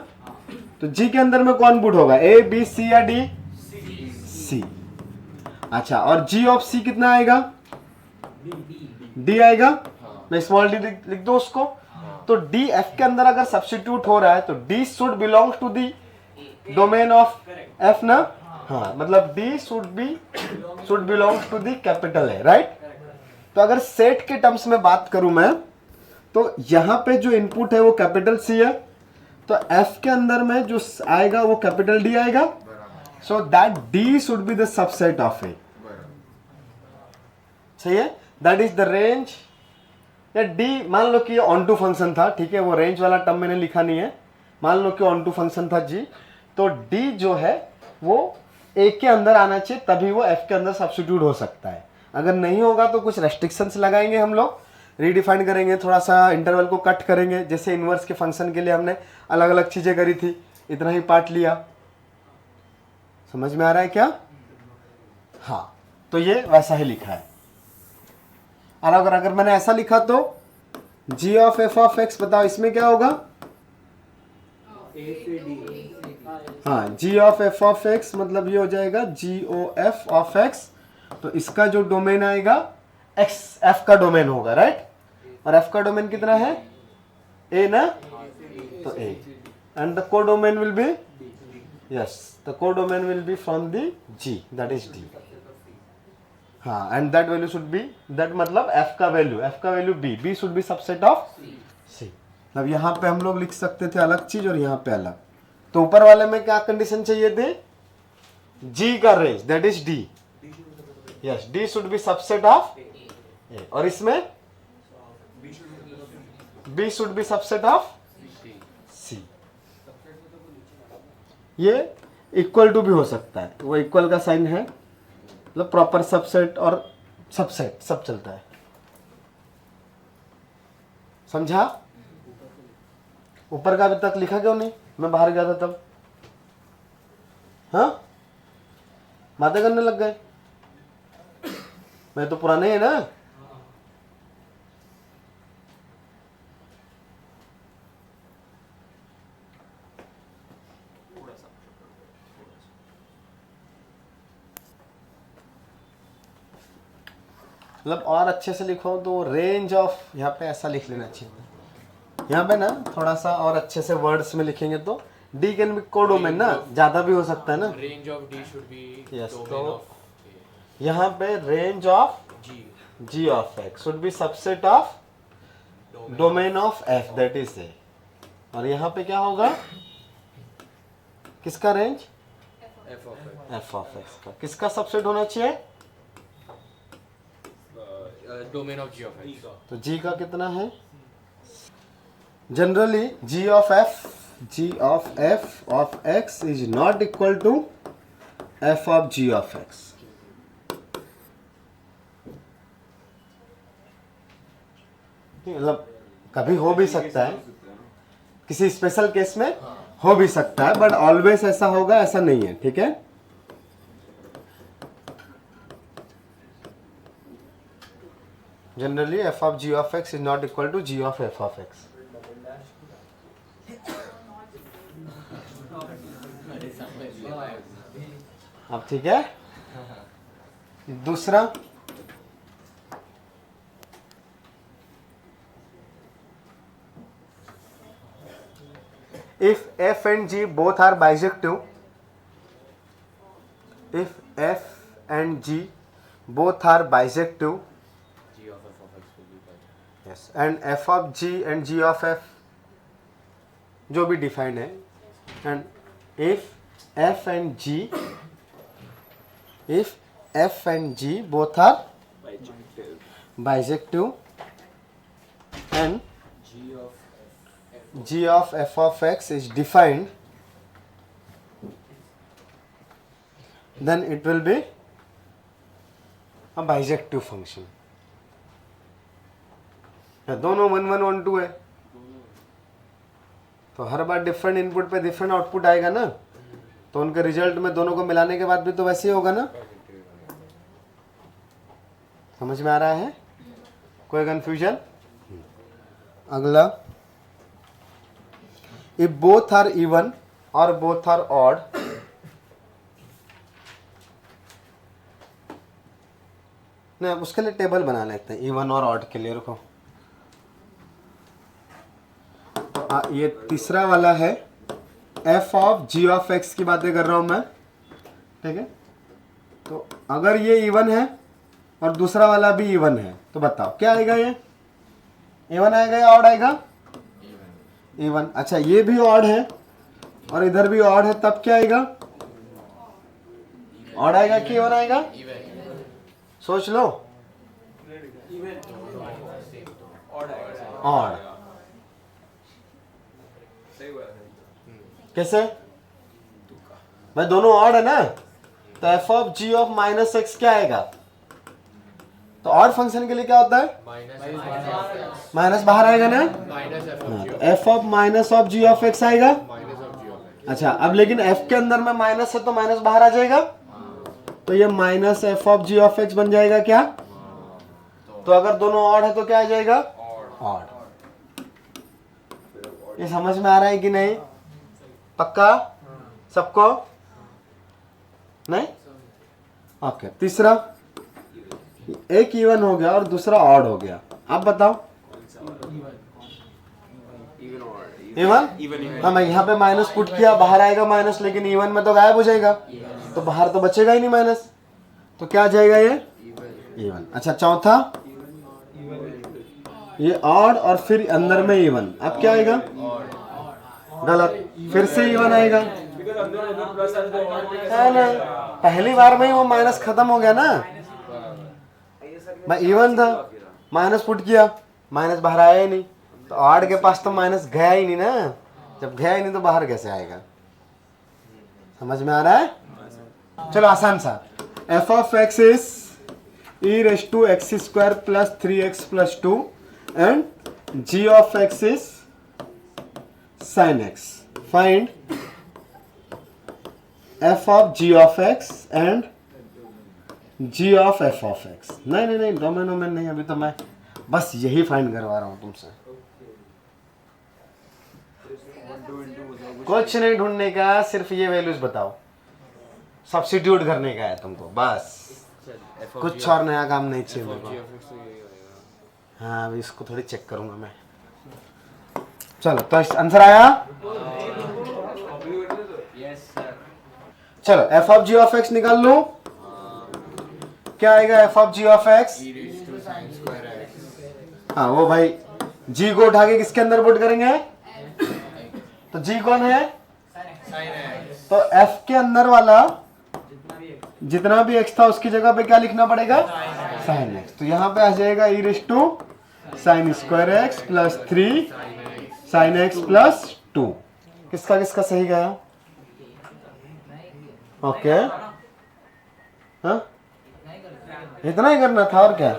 तो G के अंदर में कौन पुट होगा? A B C या D? C। अच्छा, और g ऑफ c कितना आएगा? d आएगा। मैं स्मॉल d लिख दो उसको। तो d f के अंदर अगर सब्स्टिट्यूट हो रहा है तो d should belong to the domain of f ना। हाँ, मतलब d should belong to the capital है, राइट। तो अगर सेट के टर्म्स में बात करूं मैं, तो यहां पे जो इनपुट है वो कैपिटल C है, तो f के अंदर में जो आएगा वो कैपिटल D आएगा। So that D should be the subset of A। सही है, दैट इज द रेंज। या D, मान लो कि ऑन टू फंक्शन था, ठीक है, वो रेंज वाला टर्म मैंने लिखा नहीं है। मान लो कि ऑन टू फंक्शन था G, तो D जो है वो A के अंदर आना चाहिए, तभी वो F के अंदर सब्स्टिट्यूट हो सकता है। अगर नहीं होगा तो कुछ रेस्ट्रिक्शंस लगाएंगे हम लोग, रीडिफाइन करेंगे, थोड़ा सा इंटरवल को कट करेंगे। जैसे इनवर्स के फंक्शन के लिए हमने अलग अलग चीजें करी थी, इतना ही पार्ट लिया। समझ में आ रहा है क्या? हाँ, तो ये वैसा ही लिखा है। और अगर मैंने ऐसा लिखा तो g of f of x, बताओ इसमें क्या होगा? हाँ, g of f of x मतलब ये हो जाएगा g o f of x। तो इसका जो डोमेन आएगा x f का डोमेन होगा, राइट। और f का डोमेन कितना है? a ना, तो a। And the codomain will be, yes, the codomain will be from the g, that is d। हाँ, and that value should be, that मतलब f का value b should be subset of c। मतलब यहाँ पे हम लोग लिख सकते थे अलग चीज और यहाँ पे अलग। तो ऊपर वाले में क्या कंडीशन चाहिए थे? g का range, that is d। Yes, d should be subset of a। और इसमें b should be subset of c। ये इक्वल टू भी हो सकता है, वो इक्वल का साइन है, मतलब प्रॉपर सबसेट और सबसेट सब चलता है। समझा? ऊपर का अभी तक लिखा क्यों नहीं? मैं बाहर गया था तब। हाँ, बातें करने लग गए। मैं तो पुराने है ना। मतलब और अच्छे से लिखो तो रेंज ऑफ, यहाँ पे ऐसा लिख लेना चाहिए। यहाँ पे ना थोड़ा सा और अच्छे से वर्ड्स में लिखेंगे तो D कैन बी कोडोमेन ना, ज्यादा भी हो सकता है ना। Range of D should be yes, domain तो ऑफ यहाँ पे range of G of X should B subset of domain of F, that is A। और यहाँ पे क्या होगा? किसका रेंज? F ऑफ X का। किसका सबसेट होना चाहिए? Domain of G of X। तो G का कितना है? Generally G of F of X is not equal to F of G of X। मतलब कभी हो भी सकता है, किसी स्पेशल केस में हो भी सकता है, बट ऑलवेज ऐसा होगा ऐसा नहीं है, ठीक है। Generally, f of g of x is not equal to g of f of x. अब ठीक है। दूसरा, if f and g both are bijective, if f and g both are bijective, G of F of X will be by yes, and f of g and g of f जो भी defined है, and if f and g both are bijective and g of f of x is defined, then it will be a bijective function. दोनों 1 1 1 2 है, तो हर बार different input पे different output आएगा ना, तो उनके रिजल्ट में दोनों को मिलाने के बाद भी तो वैसे ही होगा ना। समझ में आ रहा है? कोई कंफ्यूजन? अगला, इफ बोथ आर इवन और बोथ आर ऑड, नहीं उसके लिए टेबल बना लेते हैं इवन और ऑड के लिए, रुको। ये तीसरा वाला है f of g of x की बातें कर रहा हूं मैं, ठीक है। तो अगर ये इवन है और दूसरा वाला भी इवन है तो बताओ क्या आएगा, ये इवन आएगा या ऑड आएगा? इवन। अच्छा ये भी ऑड है और इधर भी ऑड है, तब क्या आएगा? ऑड आएगा कि इवन आएगा? सोच लो। ऑड। कैसे भाई? दोनों ऑड है ना, तो F of g of minus x क्या आएगा? तो ऑड फंक्शन के लिए क्या होता है? माइनस बाहर आएगा ना, तो F of minus of g of x आएगा। अच्छा अब लेकिन एफ के अंदर में माइनस है तो माइनस बाहर आ जाएगा, तो ये minus f of g of x बन जाएगा क्या? तो अगर दोनों ऑड है तो क्या आ जाएगा? ऑड। ये समझ में आ रहा है कि नहीं? पक्का सबको? नहीं? ओके। तीसरा, एक इवन हो गया और दूसरा ऑड हो गया, आप बताओ। इवन। हाँ मैं यहाँ पे माइनस पुट किया, बाहर आएगा माइनस, लेकिन इवन में तो गायब हो जाएगा, तो बाहर तो बचेगा ही नहीं माइनस, तो क्या आ जाएगा ये? इवन। अच्छा चौथा, ये ऑड और फिर अंदर में इवन, अब क्या आएगा? गलत, फिर से इवन आएगा है ना। पहली बार में ही वो माइनस खत्म हो गया ना, मैं इवन था माइनस पुट किया, माइनस बाहर आया ही नहीं, तो ऑड के पास तो माइनस गया ही नहीं ना, जब गया ही नहीं तो बाहर कैसे आएगा? समझ में आ रहा है? चलो आसान सा, f of x is e raise to x square plus 3x plus 2 and g of x is sin x. Find f of g of x and g of f of x. नहीं domain नहीं, अभी तो मैं बस यही find करवा रहा हूं तुमसे। कुछ नहीं ढूंढने का, सिर्फ ये वैल्यूज बताओ, सब्स्टिट्यूट करने का है तुमको बस, कुछ और नया काम नहीं चाहिए मेरे को। हाँ अभी इसको थोड़ी चेक करूंगा मैं। चलो तो आंसर आया? चलो f of g of x निकाल लो, क्या आएगा f of g of x? हाँ वो भाई जी को उठा के किसके अंदर पुट करेंगे? तो जी कौन है? तो एफ के अंदर वाला जितना भी एक्स था उसकी जगह पे क्या लिखना पड़ेगा? Sine x. तो यहाँ पे आ जाएगा e raise to sine square X plus 3 sine x plus 2। किसका किसका सही गया? ओके हाँ इतना ही करना था और क्या?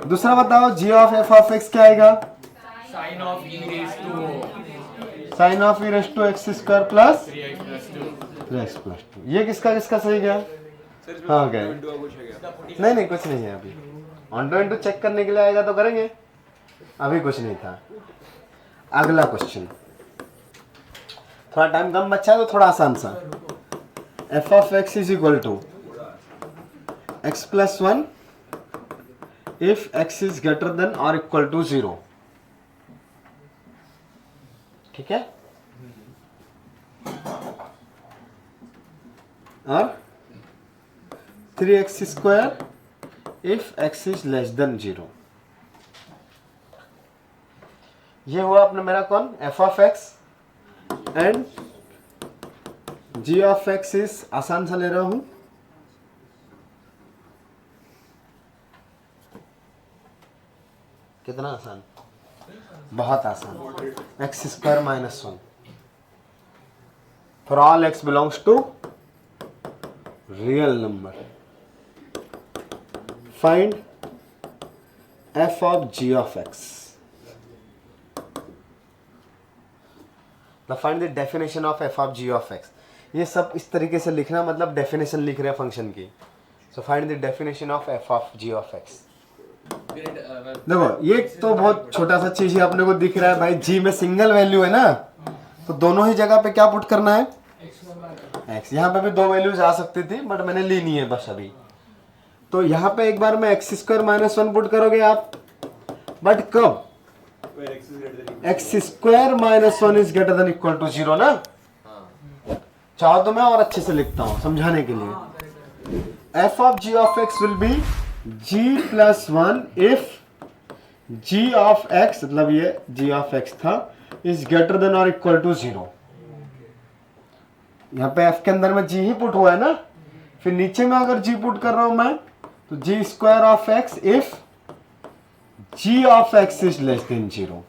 दूसरा बताओ g of F of x क्या आएगा? Sine of e raise to x square plus 3x plus 2। ये किसका किसका सही गया? हाँ गया। नहीं कुछ नहीं है अभी, ऑन टू इनटू चेक करने के लिए आएगा तो करेंगे, अभी कुछ नहीं था। अगला क्वेश्चन, थोड़ा टाइम कम बचा है तो थोड़ा आसान सा। F of x is equal to x plus 1 if x is greater than और इक्वल टू 0। ठीक है, और 3x square if x is less than 0। ये हुआ अपना मेरा कौन? F of x and g of x is आसान सा ले रहा हूं, कितना आसान? बहुत आसान। X square minus 1 for all x belongs to real number. Find f of g of x. Find the definition of F of g of x. ये सब इस तरीके से लिखना, मतलब डेफिनेशन लिख रहे हैं फंक्शन की। So find the definition of F of g of x. देखो ये तो बहुत छोटा सा चीज ही अपने को दिख रहा है भाई, जी में सिंगल वैल्यू है ना, तो दोनों ही जगह पे क्या पुट करना है? एक्स। यहाँ पे भी दो वैल्यूज आ सकती थी बट मैंने ली नहीं है बस अभी। तो यहाँ पे एक बार में एक्स स्क्वायर माइनस 1 पुट करोगे आप, बट कब? X square minus 1 is greater than equal to 0 ना। चाहो तो मैं और अच्छे से लिखता हूं समझाने के लिए। F of g of x will be g plus 1 if ji of x, मतलब ये जी ऑफ एक्स था, इज ग्रेटर देन और इक्वल टू 0। यहाँ पे एफ के अंदर में जी ही पुट हुआ है ना, फिर नीचे में अगर जी पुट कर रहा हूं मैं तो G square of X if ji of x is less than 0।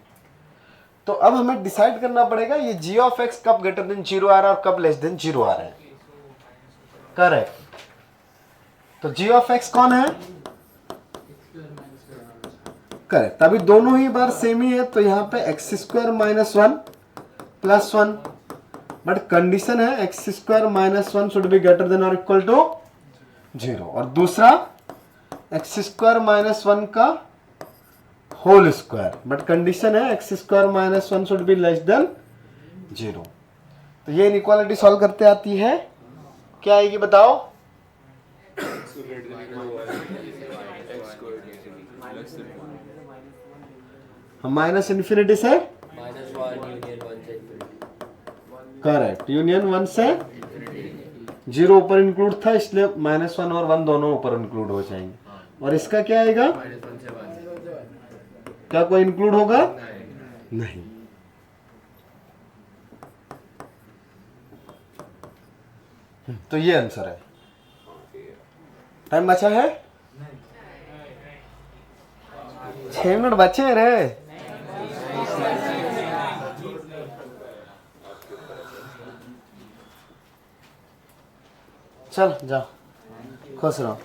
तो अब हमें डिसाइड करना पड़ेगा ये जी ऑफ एक्स कब ग्रेटर देन 0 आ रहा है और कब लेस देन 0 आ रहा है। करेक्ट। तो जी ऑफ एक्स कौन है? करेक्ट। अभी दोनों ही बार सेम ही है, तो यहाँ पे X square minus 1 plus 1, but condition है X square minus 1 should be greater than और इक्वल टू 0, और दूसरा एक्स स्क्वायर माइनस 1 का होल स्क्वायर, बट कंडीशन है X square minus 1 should be less than 0। तो ये इनइक्वालिटी सॉल्व करते आती है, क्या आएगी बताओ? हम माइनस इन्फिनिटी से -1 यूनियन 1 से करेक्ट, यूनियन 1 से 0 ऊपर इंक्लूड था, इसलिए -1 और 1 दोनों ऊपर इंक्लूड हो जाएंगे। और इसका क्या आएगा? -1 से 1। क्या कोई इंक्लूड होगा? नहीं। तो ये आंसर है। टाइम बचा है? 6 मिनट बचे रे। चल जाओ, खुश रहो।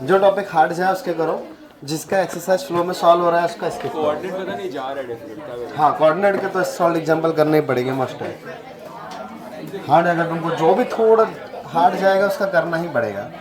जो टॉपिक हार्ड जाए उसके करो, जिसका एक्सरसाइज फ्लो में सॉल्व हो रहा है उसका स्किप करो। कोऑर्डिनेट पता नहीं जा रहा है डिफरेंट। हाँ, कोऑर्डिनेट के तो सॉल्व एग्जांपल करने ही पड़ेंगे, मस्ट है। हार्ड अगर तुमको जो भी थोड़ा हार्ड जाएगा उसका करना ही पड़ेगा।